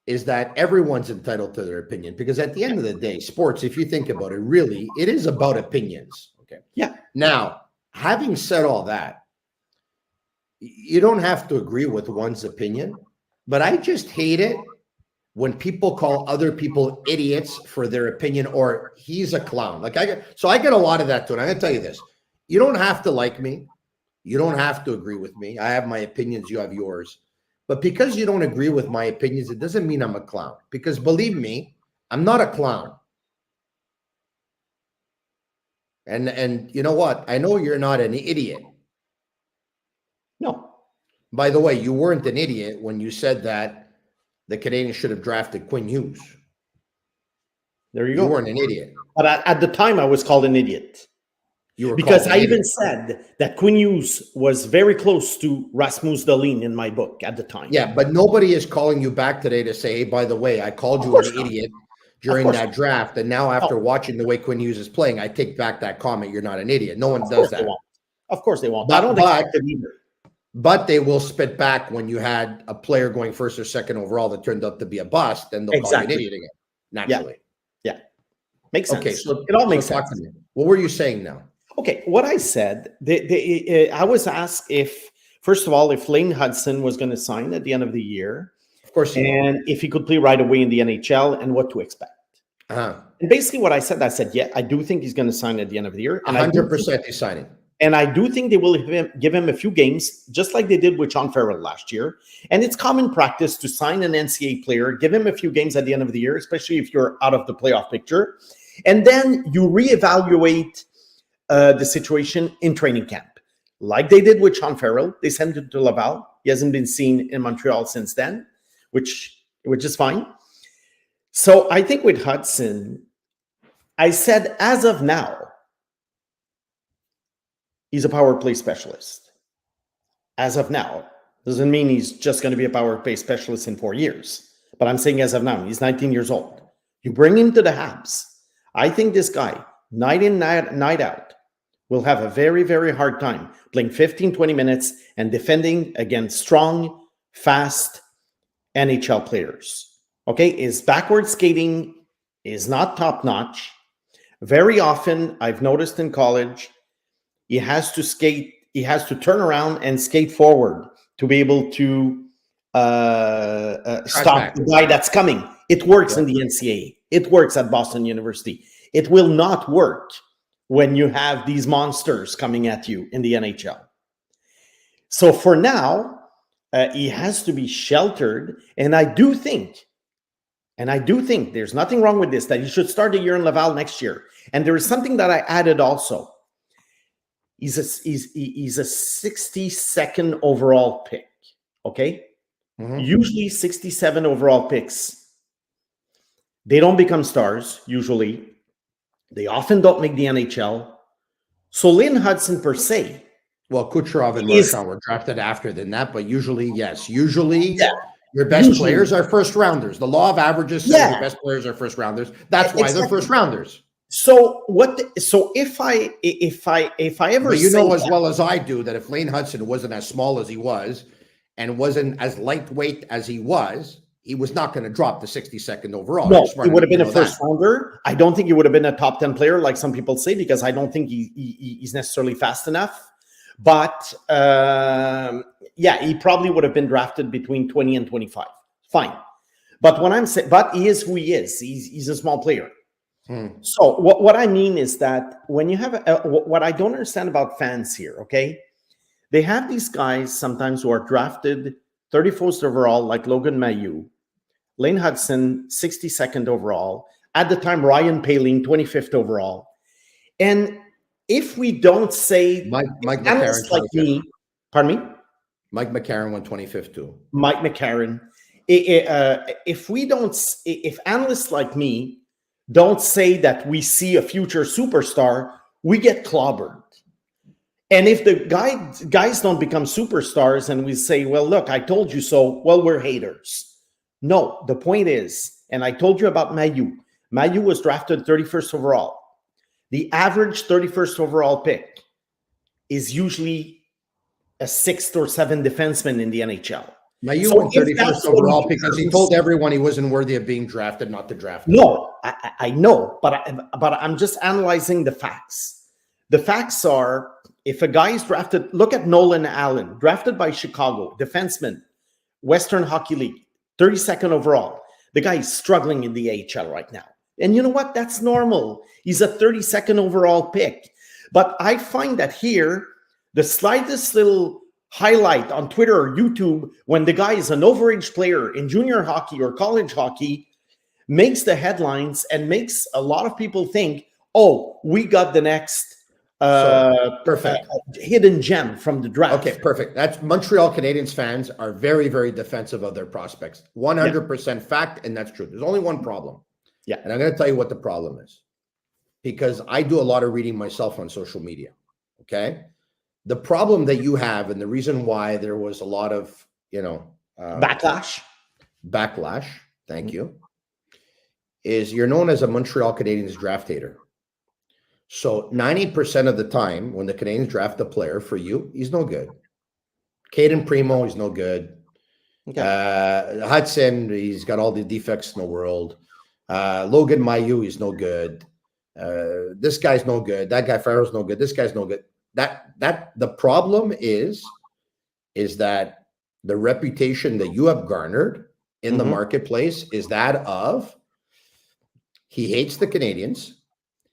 is that everyone's entitled to their opinion, because at the end of the day, sports, if you think about it, really, it is about opinions. Okay. Yeah. Now, having said all that, you don't have to agree with one's opinion, but I just hate it when people call other people idiots for their opinion, or he's a clown. I get a lot of that too. And I'm going to tell you this. You don't have to like me. You don't have to agree with me. I have my opinions. You have yours. But because you don't agree with my opinions, it doesn't mean I'm a clown. Because believe me, I'm not a clown. And you know what? I know you're not an idiot. No. By the way, you weren't an idiot when you said that the Canadiens should have drafted Quinn Hughes. There you go. You weren't an idiot. But at the time, I was called an idiot. Because I even said that Quinn Hughes was very close to Rasmus Dahlin in my book at the time. Yeah, but nobody is calling you back today to say, hey, by the way, I called you an idiot during that draft. And now after watching the way Quinn Hughes is playing, I take back that comment. You're not an idiot. No one does that. Of course they won't. I don't expect it either. But they will spit back when you had a player going first or second overall that turned out to be a bust, and they'll call you an idiot again, naturally. Yeah. Makes sense. Okay, so it all makes sense. What were you saying now? Okay, what I said, I was asked if, first of all, if Lane Hutson was going to sign at the end of the year. Of course. And if he could play right away in the NHL and what to expect. And basically what I said, yeah, I do think he's going to sign at the end of the year. And 100% he's signing. And I do think they will give him a few games, just like they did with Sean Farrell last year. And it's common practice to sign an NCAA player, give him a few games at the end of the year, especially if you're out of the playoff picture. And then you reevaluate the situation in training camp. Like they did with Sean Farrell. They sent him to Laval. He hasn't been seen in Montreal since then, which is fine. So I think with Hutson, I said as of now, he's a power play specialist. As of now. Doesn't mean he's just going to be a power play specialist in 4 years. But I'm saying as of now, he's 19 years old. You bring him to the Habs. I think this guy, night in, night out, will have a very, very hard time playing 15, 20 minutes and defending against strong, fast NHL players. Okay, his backward skating is not top-notch. Very often, I've noticed in college, he has to turn around and skate forward to be able to stop the guy that's coming. It works in the NCAA. It works at Boston University. It will not work when you have these monsters coming at you in the NHL. So for now, he has to be sheltered. And I do think there's nothing wrong with this, that he should start the year in Laval next year. And there is something that I added also. He's a 62nd overall pick, okay? Mm-hmm. Usually 67 overall picks, they don't become stars, usually. They often don't make the NHL. So Lane Hutson per se. Well, Kucherov and Marchand were drafted after than that, but usually, yes. Usually, your best players are first rounders. The law of averages says your best players are first rounders. That's why they're first rounders. So if I ever, but you know as well as I do that if Lane Hutson wasn't as small as he was and wasn't as lightweight as he was not going to drop the 62nd overall. No, he would have been a first rounder. I don't think he would have been a top 10 player like some people say, because I don't think he's necessarily fast enough. But he probably would have been drafted between 20 and 25. Fine. But what I'm saying, but he is who he is. He's a small player. So what I mean is that when you have what I don't understand about fans here, okay, they have these guys sometimes who are drafted 31st overall, like Logan Mailloux, Lane Hutson, 62nd overall. At the time, Ryan Poehling, 25th overall. And if we don't say Mike analysts McCarron, like me, pardon me? Mike McCarron went 25th too. Mike McCarron. If analysts like me don't say that we see a future superstar, we get clobbered. And if the guys don't become superstars and we say, well, look, I told you so, well, we're haters. No, the point is, and I told you about Mailloux. Mailloux was drafted 31st overall. The average 31st overall pick is usually a 6th or 7th defenseman in the NHL. Mailloux went 31st overall because he told everyone he wasn't worthy of being drafted, not to draft him. No, I know, but I'm just analyzing the facts. The facts are, if a guy is drafted, look at Nolan Allen, drafted by Chicago, defenseman, Western Hockey League, 32nd overall. The guy is struggling in the AHL right now. And you know what? That's normal. He's a 32nd overall pick. But I find that here, the slightest little highlight on Twitter or YouTube when the guy is an overage player in junior hockey or college hockey makes the headlines and makes a lot of people think, oh, we got the next perfect hidden gem from the draft. Okay, perfect. That's Montreal Canadiens fans are very, very defensive of their prospects. 100% fact, and that's true. There's only one problem. Yeah. And I'm going to tell you what the problem is. Because I do a lot of reading myself on social media. Okay? The problem that you have, and the reason why there was a lot of, backlash. Thank you. Is you're known as a Montreal Canadiens draft hater. So 90% of the time when the Canadiens draft a player for you, he's no good. Caden Primo, he's no good. Okay. Hutson, he's got all the defects in the world. Logan Mailloux, he's no good. This guy's no good. That guy Farrell's no good. This guy's no good. That the problem is that the reputation that you have garnered in the marketplace is that of he hates the Canadiens.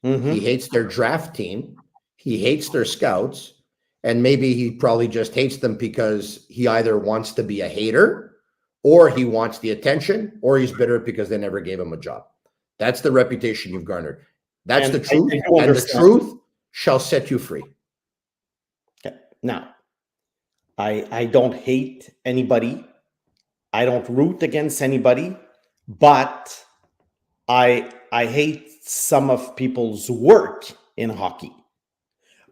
He hates their draft team. He hates their scouts. And maybe he probably just hates them because he either wants to be a hater or he wants the attention or he's bitter because they never gave him a job. That's the reputation you've garnered. That's the truth. And the truth shall set you free. Okay. Now, I don't hate anybody. I don't root against anybody, but I hate some of people's work in hockey.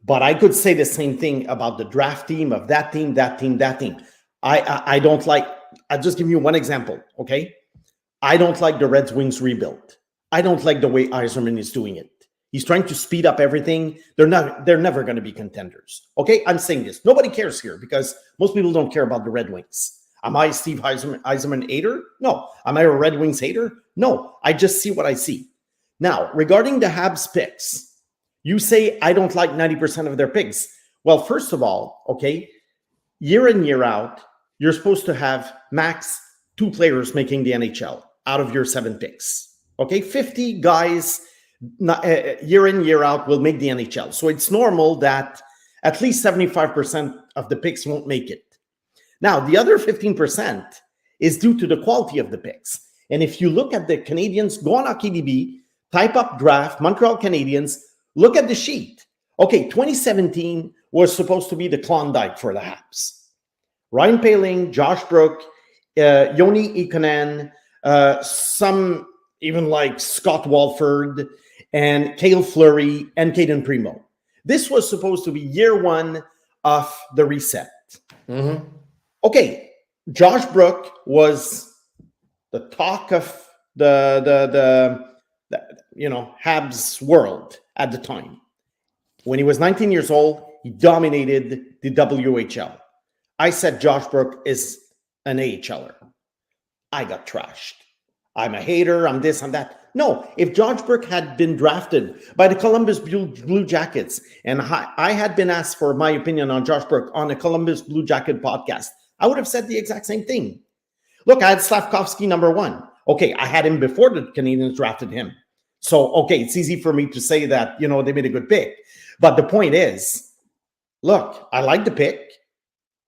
But I could say the same thing about the draft team of that team. I don't like, I'll just give you one example, okay? I don't like the Red Wings rebuild. I don't like the way Yzerman is doing it. He's trying to speed up everything. They're never going to be contenders. Okay, I'm saying this. Nobody cares here because most people don't care about the Red Wings. Am I Steve Yzerman hater? No. Am I a Red Wings hater? No. I just see what I see. Now, regarding the Habs picks, you say I don't like 90% of their picks. Well, first of all, okay, year in, year out, you're supposed to have max 2 players making the NHL out of your 7 picks. Okay, 50 guys year in, year out will make the NHL. So it's normal that at least 75% of the picks won't make it. Now, the other 15% is due to the quality of the picks. And if you look at the Canadiens, go on HockeyDB, type up draft, Montreal Canadiens, look at the sheet. Okay, 2017 was supposed to be the Klondike for the Habs. Ryan Poehling, Josh Brook, Yoni Ikonen, some even like Scott Walford, and Cale Fleury, and Caden Primo. This was supposed to be year 1 of the reset. Okay, Josh Brook was the talk of the Habs world at the time. When he was 19 years old, he dominated the WHL. I said Josh Brook is an AHLer. I got trashed. I'm a hater, I'm this, I'm that. No, if Josh Brook had been drafted by the Columbus Blue Jackets, and I had been asked for my opinion on Josh Brook on the Columbus Blue Jacket podcast, I would have said the exact same thing. Look, I had Slavkovsky number 1. Okay, I had him before the Canadiens drafted him. So, okay, it's easy for me to say that, they made a good pick. But the point is, look, I like the pick,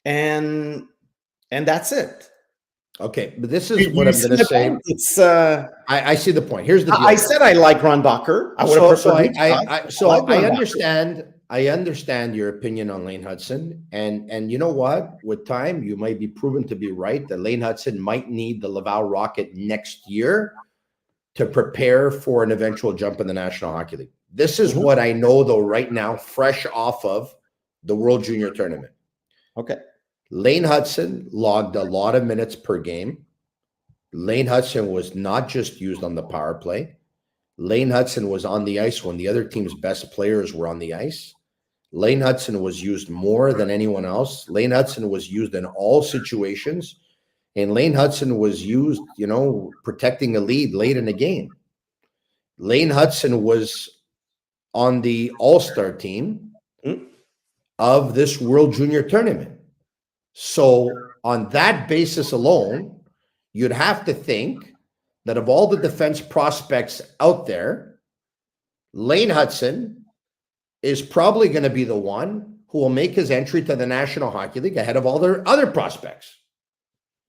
and that's it. Okay, but this is what I'm going to say. Point? It's I see the point. Here's the deal. I said I like Ron Bacher. I understand your opinion on Lane Hutson, and you know what? With time, you might be proven to be right that Lane Hutson might need the Laval Rocket next year to prepare for an eventual jump in the National Hockey League. This is what I know, though, right now, fresh off of the World Junior Tournament. Okay. Lane Hutson logged a lot of minutes per game. Lane Hutson was not just used on the power play. Lane Hutson was on the ice when the other team's best players were on the ice. Lane Hutson was used more than anyone else. Lane Hutson was used in all situations. And Lane Hutson was used, protecting a lead late in the game. Lane Hutson was on the all-star team of this World Junior Tournament. So on that basis alone, you'd have to think that of all the defense prospects out there, Lane Hutson is probably going to be the one who will make his entry to the National Hockey League ahead of all their other prospects.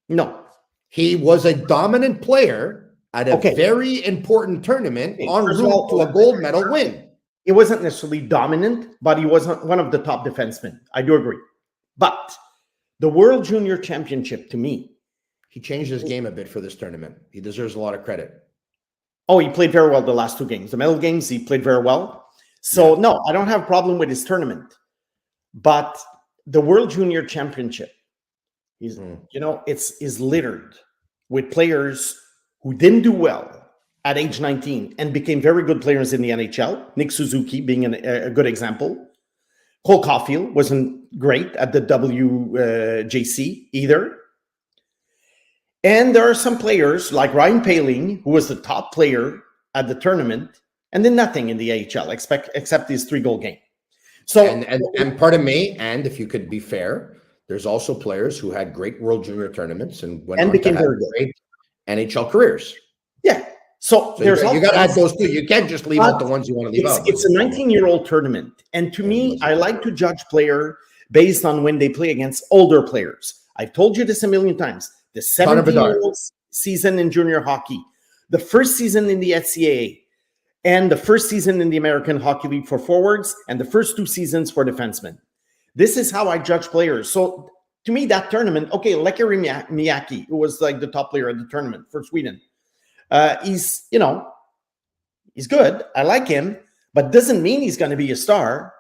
No. He was a dominant player at a very important tournament en route to a gold medal win. He wasn't necessarily dominant, but he wasn't one of the top defensemen. I do agree. But the World Junior Championship, to me, he changed his game a bit for this tournament. He deserves a lot of credit. Oh, he played very well the last 2 games. The medal games, he played very well. So, no, I don't have a problem with his tournament. But the World Junior Championship is, is littered with players who didn't do well at age 19 and became very good players in the NHL. Nick Suzuki being a good example. Cole Caulfield wasn't great at the WJC either. And there are some players like Ryan Poehling, who was the top player at the tournament and did nothing in the AHL except his 3-goal game. So, and pardon me, and if you could be fair, there's also players who had great World Junior tournaments and became very great NHL careers. Yeah. So there's you got to add those too. You can't just leave out the ones you want to leave out. It's a 19-year-old tournament. And to me, I like to judge player based on when they play against older players. I've told you this a million times. The 17-year-old season in junior hockey, the first season in the NCAA, and the first season in the American Hockey League for forwards, and the first 2 seasons for defensemen. This is how I judge players. So to me, that tournament, okay, Lekari Miyake, who was like the top player at the tournament for Sweden, he's good. I like him, but doesn't mean he's going to be a star.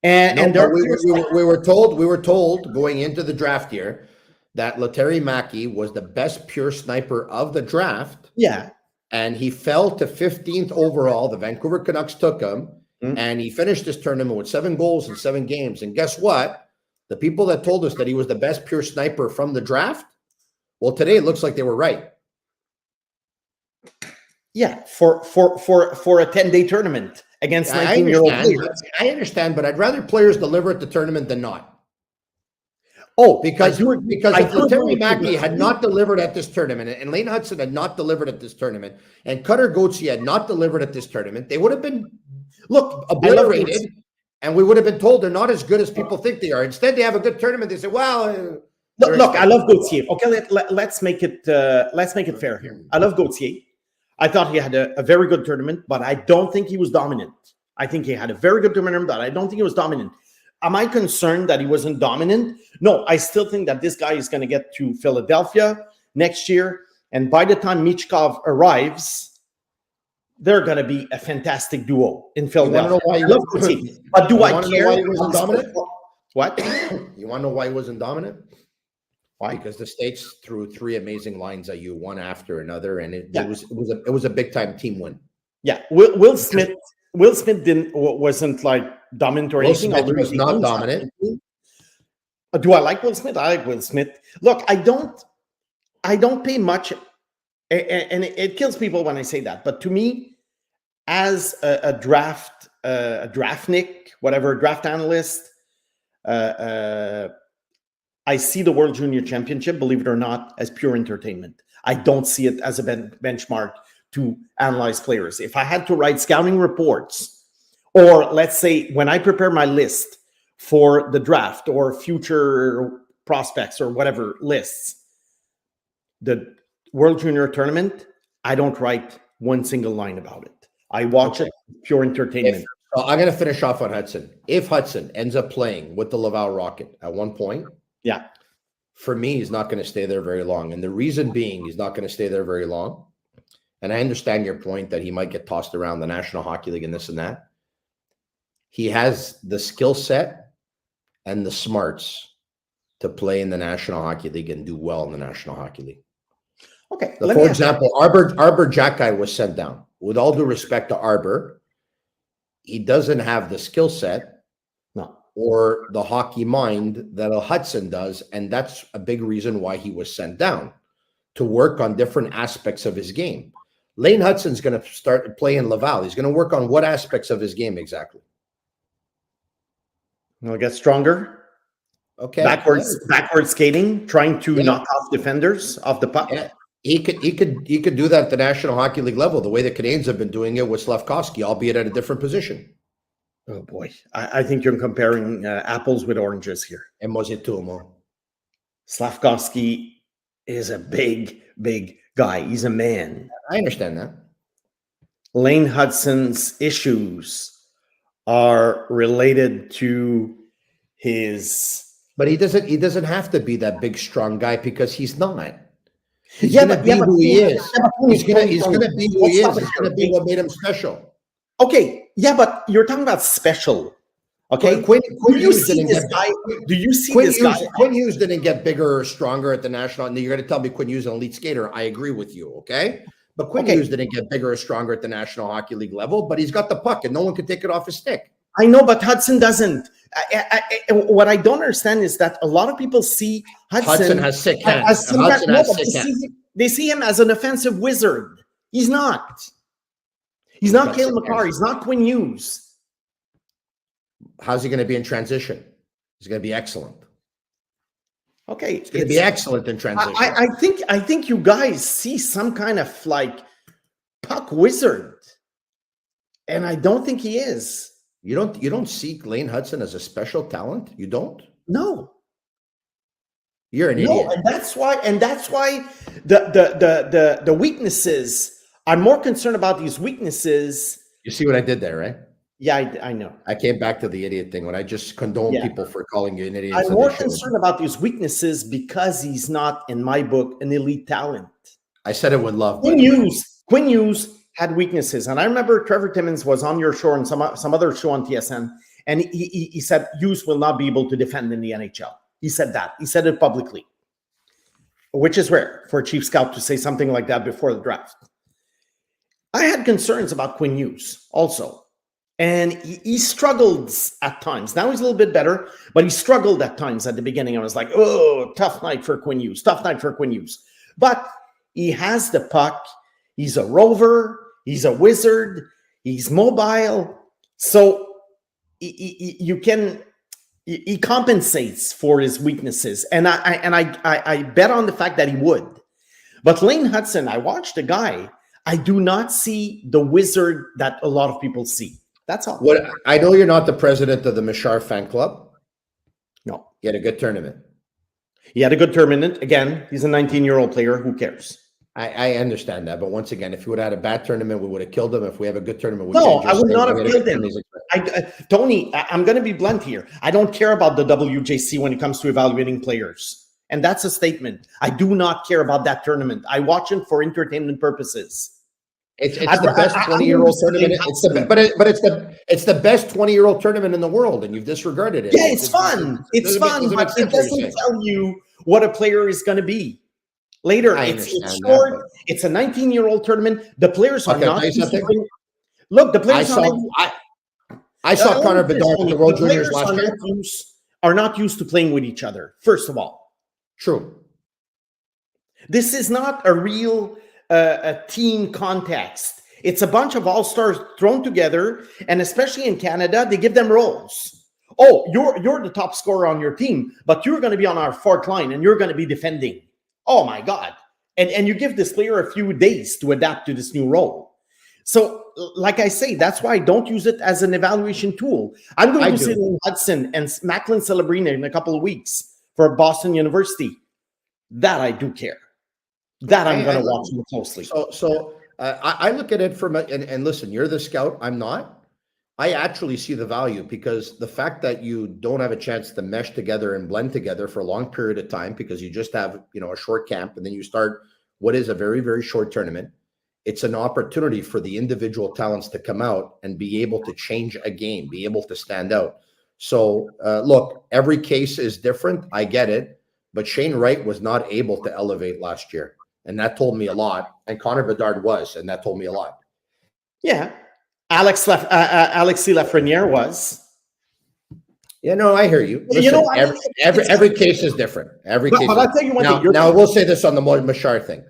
And we were told going into the draft year that Letari Maki was the best pure sniper of the draft. Yeah. And he fell to 15th overall. The Vancouver Canucks took him, and he finished this tournament with 7 goals in 7 games. And guess what? The people that told us that he was the best pure sniper from the draft, well, today it looks like they were right. Yeah, for a 10-day tournament against 19-year-old players. I understand, but I'd rather players deliver at the tournament than not. Oh, because if Letari Maki had not delivered at this tournament, and Lane Hutson had not delivered at this tournament, and Cutter Gauthier had not delivered at this tournament, they would have been obliterated, and we would have been told they're not as good as people think they are. Instead, they have a good tournament. They say, "Well, look, I love Gauthier." Okay, let's make it fair here. I love Gauthier. I thought he had a very good tournament, but I don't think he was dominant. I think he had a very good tournament, but I don't think he was dominant. Am I concerned that he wasn't dominant? No, I still think that this guy is going to get to Philadelphia next year. And by the time Michkov arrives, they're going to be a fantastic duo in Philadelphia. But do I care? Why he wasn't dominant? What? You want to know why he wasn't dominant? Why? Because the States threw 3 amazing lines at you, one after another, and it was a big time team win. Yeah, Will Smith wasn't like dominant or anything. Will Smith was not dominant. Do I like Will Smith? I like Will Smith. Look, I don't pay much, and it kills people when I say that. But to me, as a draftnik, whatever, draft analyst, I see the World Junior Championship, believe it or not, as pure entertainment. I don't see it as a benchmark to analyze players. If I had to write scouting reports, or let's say when I prepare my list for the draft or future prospects or whatever lists, the World Junior Tournament, I don't write one single line about it. I watch it pure entertainment. So I'm going to finish off on Hutson. If Hutson ends up playing with the Laval Rocket at one point, yeah, for me, he's not going to stay there very long. And the reason being he's not going to stay there very long, and I understand your point that he might get tossed around the National Hockey League and this and that. He has the skill set and the smarts to play in the National Hockey League and do well in the National Hockey League. Okay. So for example, Arbor Jackeye was sent down. With all due respect to Arbor, he doesn't have the skill set or the hockey mind that a Hutson does, and that's a big reason why he was sent down, to work on different aspects of his game. Lane Hutson's going to start to play in Laval. He's going to work on what aspects of his game exactly? He'll get stronger. Okay. Backwards skating, trying to knock off defenders off the puck. Yeah. He could do that at the National Hockey League level, the way the Canadiens have been doing it with Slavkovsky, albeit at a different position. Oh boy, I think you're comparing apples with oranges here. And Mositumo. Slavkovsky is a big guy. He's a man. I understand that. Lane Hutson's issues are related to his. But he doesn't have to be that big, strong guy because he's not. He's gonna be who he is. He's gonna be who he is. He's gonna be what made him special. Okay, yeah, but you're talking about special. Okay, Quinn Hughes didn't get. Do you see this guy? Quinn Hughes didn't get bigger or stronger at the national. And you're going to tell me Quinn Hughes is an elite skater. I agree with you. Okay, but Quinn Hughes didn't get bigger or stronger at the National Hockey League level. But he's got the puck, and no one can take it off his stick. I know, but Hutson doesn't. What I don't understand is that a lot of people see Hutson has sick hands. They see him as an offensive wizard. He's not. He's not Cale Makar. He's not Quinn Hughes. How's he going to be in transition? He's going to be excellent. Okay, it's going to be excellent in transition. I think you guys see some kind of like puck wizard, and I don't think he is. You don't see Lane Hutson as a special talent? You don't? No. You're an idiot. And that's why the weaknesses. I'm more concerned about these weaknesses. You see what I did there, right? Yeah, I know. I came back to the idiot thing when I just condone people for calling you an idiot. I'm more concerned about these weaknesses because he's not, in my book, an elite talent. I said it with love. Quinn Hughes had weaknesses. And I remember Trevor Timmins was on your show and some other show on TSN, and he said Hughes will not be able to defend in the NHL. He said that. He said it publicly, which is rare for a chief scout to say something like that before the draft. I had concerns about Quinn Hughes also. And he struggled at times. Now he's a little bit better, but he struggled at times at the beginning. I was like, oh, tough night for Quinn Hughes. But he has the puck. He's a rover. He's a wizard. He's mobile. So he compensates for his weaknesses. And I bet on the fact that he would. But Lane Hutson, I watched the guy. I do not see the wizard that a lot of people see. That's all. What I know, you're not the president of the Mishar fan club. No. He had a good tournament. He had a good tournament. Again, he's a 19-year-old player. Who cares? I understand that. But once again, if he would have had a bad tournament, we would have killed him. If we have a good tournament, I would not have killed him. Tony, I'm going to be blunt here. I don't care about the WJC when it comes to evaluating players. And that's a statement. I do not care about that tournament. I watch it for entertainment purposes. It's the best 20-year-old tournament. It's the best 20-year-old tournament in the world, and you've disregarded it. Yeah, it's fun. It's fun, but it doesn't tell you what a player is going to be later. It's short. It's a 19-year-old tournament. The players are not. Look, the players I saw Connor Bedard at the World Juniors last year. Are not used to playing with each other. First of all, true. This is not a real. A team context. It's a bunch of all-stars thrown together, and especially in Canada, they give them roles. Oh, you're the top scorer on your team, but you're going to be on our fourth line and you're going to be defending. Oh my God. And you give this player a few days to adapt to this new role. So, like I say, that's why I don't use it as an evaluation tool. I'm going to sit in Hutson and Macklin Celebrini in a couple of weeks for Boston University. That I do care. That I'm going to watch more closely. So I look at it from and listen, you're the scout. I'm not. I actually see the value because the fact that you don't have a chance to mesh together and blend together for a long period of time because you just have, a short camp and then you start what is a very, very short tournament. It's an opportunity for the individual talents to come out and be able to change a game, be able to stand out. So look, every case is different. I get it. But Shane Wright was not able to elevate last year. And that told me a lot. And Connor Bedard was, and that told me a lot. Yeah. Alexis Lafreniere was. Yeah, no, I hear you. Listen, every case is different. Every case. But I'll tell you one thing. Now, I will say this on the Machar thing.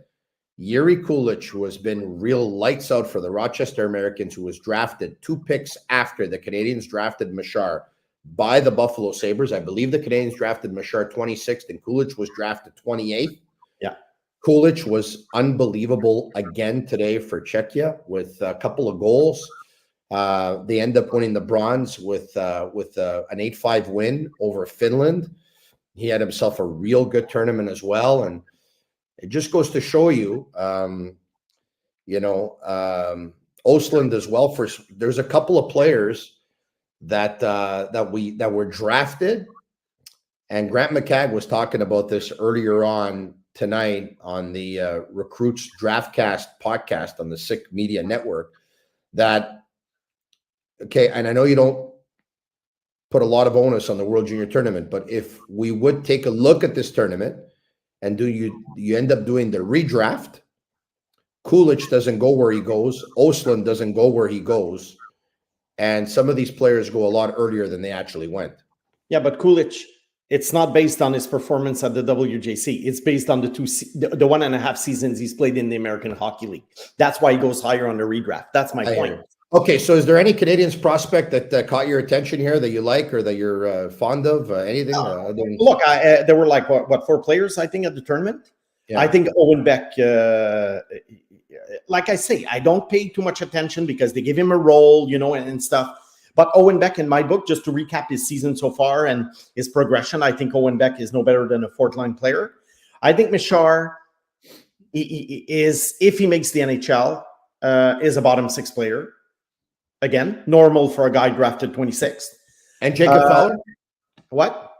Yuri Kulich, who has been real lights out for the Rochester Americans, who was drafted 2 picks after the Canadiens drafted Machar by the Buffalo Sabres. I believe the Canadiens drafted Machar 26th and Kulich was drafted 28th. Yeah. Kulich was unbelievable again today for Czechia with a couple of goals. They end up winning the bronze with an 8-5 win over Finland. He had himself a real good tournament as well. And it just goes to show you, Osland as well. There's a couple of players that were drafted, and Grant McCagg was talking about this earlier on tonight on the Recruits Draftcast podcast on the Sick Media Network. And I know you don't put a lot of onus on the World Junior Tournament, but if we would take a look at this tournament and you end up doing the redraft, Kulich doesn't go where he goes, Osland doesn't go where he goes, and some of these players go a lot earlier than they actually went. Yeah, but Kulich, it's not based on his performance at the WJC. It's based on the 1.5 seasons he's played in the American Hockey League. That's why he goes higher on the redraft. That's my point. Okay, so is there any Canadiens prospect that caught your attention here that you like or that you're fond of? Anything? Look, there were like, what, 4 players, I think, at the tournament? Yeah. I think Owen Beck, like I say, I don't pay too much attention because they give him a role, and stuff. But Owen Beck, in my book, just to recap his season so far and his progression, I think Owen Beck is no better than a fourth-line player. I think Machar is, if he makes the NHL, is a bottom 6 player. Again, normal for a guy drafted 26th. And Jacob Fowler? What?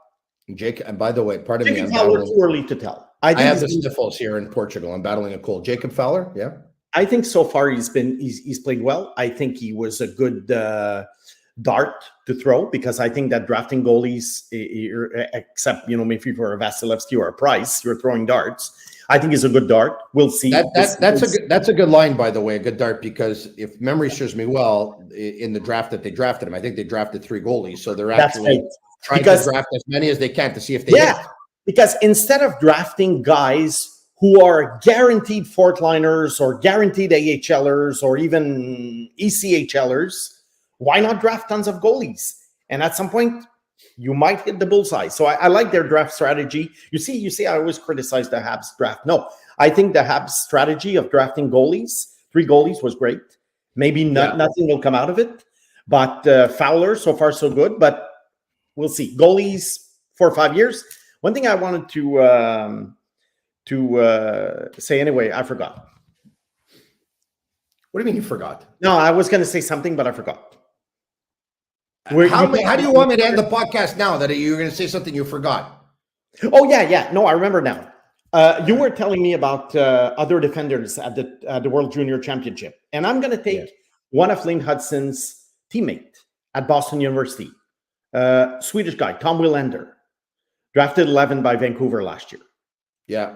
Jacob, and by the way, pardon me. Jacob Fowler, too early to tell. I have the sniffles here in Portugal. I'm battling a cold. Jacob Fowler, yeah. I think so far he's played well. I think he was a good dart to throw because I think that drafting goalies, except maybe for a Vasilevsky or a Price, you're throwing darts. I think he's a good dart. We'll see. That's a good line, by the way, a good dart, because if memory serves me well, in the draft that they drafted him, I think they drafted 3 goalies. So they're actually trying to draft as many as they can to see if they hit. Because instead of drafting guys who are guaranteed fourth liners or guaranteed AHLers or even ECHLers, why not draft tons of goalies? And at some point, you might hit the bullseye. So I like their draft strategy. You see, I always criticize the Habs draft. No, I think the Habs strategy of drafting goalies, 3 goalies, was great. Maybe nothing will come out of it. But Fowler, so far so good. But we'll see. Goalies, 4 or 5 years. One thing I wanted to say anyway, I forgot. What do you mean you forgot? No, I was going to say something, but I forgot. How do you want me to end the podcast now that you're going to say something you forgot? Oh, yeah. No, I remember now. You were telling me about other defenders at the World Junior Championship. And I'm going to take one of Lane Hudson's teammate at Boston University, Swedish guy, Tom Willander, drafted 11 by Vancouver last year. Yeah.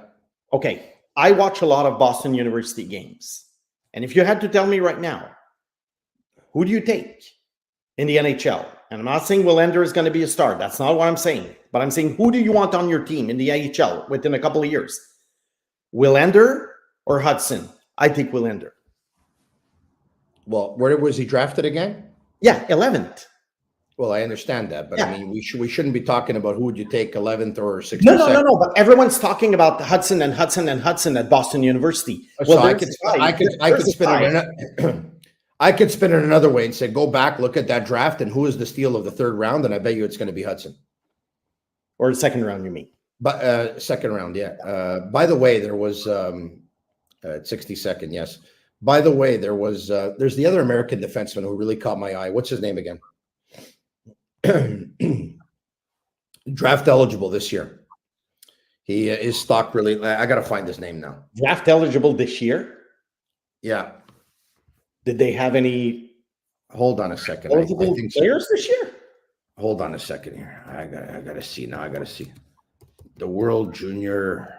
Okay. I watch a lot of Boston University games. And if you had to tell me right now, who do you take in the NHL? And I'm not saying Willander is going to be a star. That's not what I'm saying. But I'm saying, who do you want on your team in the AHL within a couple of years? Willander or Hutson? I think Willander. Well, where was he drafted again? Yeah, 11th. Well, I understand that, but Yeah. I mean, we shouldn't be talking about who would you take 11th or 62nd. No. But everyone's talking about Hutson at Boston University. So I could spin it another way and say, go back, look at that draft, and who is the steal of the third round, and I bet you it's going to be Hutson. Or the second round, you mean? But second round, yeah. By the way, there was 62nd, yes. By the way, there's the other American defenseman who really caught my eye. What's his name again? Draft eligible this year. He is stock really. I got to find his name now. Draft eligible this year? Yeah. Did they have any Hold on a second. eligible players this year? Hold on a second here. I gotta see now. I gotta see the World Junior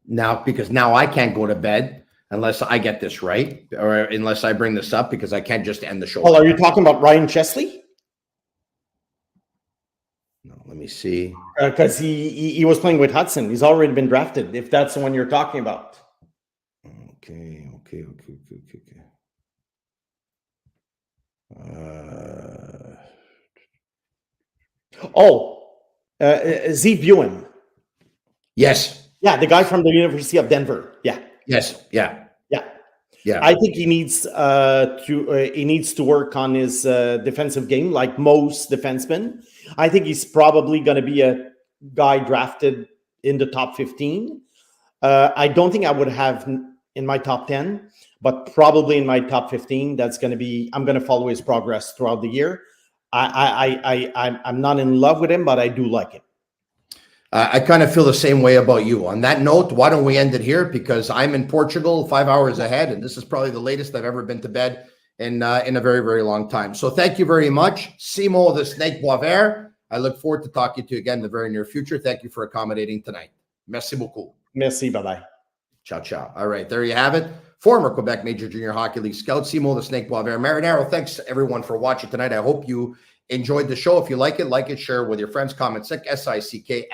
now, because now I can't go to bed unless I get this right, or unless I bring this up, because I can't just end the show. Well, are you talking about Ryan Chesley? No, let me see. Because he was playing with Hutson. He's already been drafted, if that's the one you're talking about. Okay. Zeke Buin. Yes. Yeah, the guy from the University of Denver. Yeah. Yes. Yeah. Yeah. I think he needs to work on his defensive game, like most defensemen. I think he's probably going to be a guy drafted in the top 15. I don't think I would have in my top 10, but probably in my top 15. That's going to be. I'm going to follow his progress throughout the year. I'm not in love with him, but I do like him. I kind of feel the same way about you. On that note, why don't we end it here? Because I'm in Portugal 5 hours ahead, and this is probably the latest I've ever been to bed in a very, very long time. So thank you very much. Simon the Snake Boisvert. I look forward to talking to you again in the very near future. Thank you for accommodating tonight. Merci beaucoup. Merci. Bye-bye. Ciao, ciao. All right, there you have it. Former Quebec Major Junior Hockey League scout, Simon the Snake Boisvert. Marinaro, thanks everyone for watching tonight. I hope you enjoyed the show. If you like it, share it with your friends. Comment sick, SICK.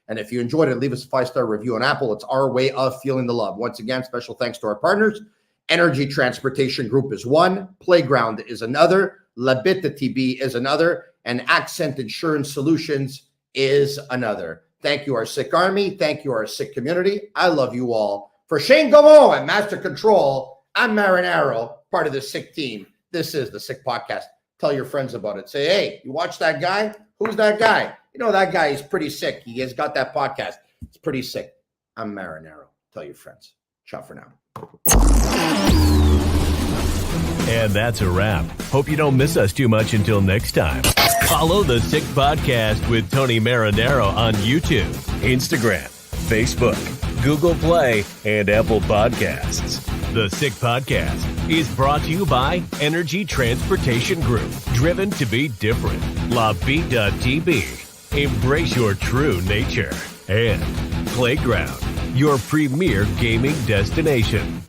And if you enjoyed it, leave us a 5-star review on Apple. It's our way of feeling the love. Once again, special thanks to our partners. Energy Transportation Group is one. Playground is another. Labita TB is another. And Accent Insurance Solutions is another. Thank you, our sick army. Thank you, our sick community. I love you all. For Shane Gaumont and Master Control, I'm Marinaro, part of the sick team. This is the Sick Podcast. Tell your friends about it. Say, hey, you watch that guy? Who's that guy? You know, that guy is pretty sick. He has got that podcast. It's pretty sick. I'm Marinaro. Tell your friends. Ciao for now. And that's a wrap. Hope you don't miss us too much until next time. Follow the Sick Podcast with Tony Marinaro on YouTube, Instagram, Facebook, Google Play, and Apple Podcasts. The Sick Podcast is brought to you by Energy Transportation Group, driven to be different. La Vida TB, embrace your true nature. And Playground, your premier gaming destination.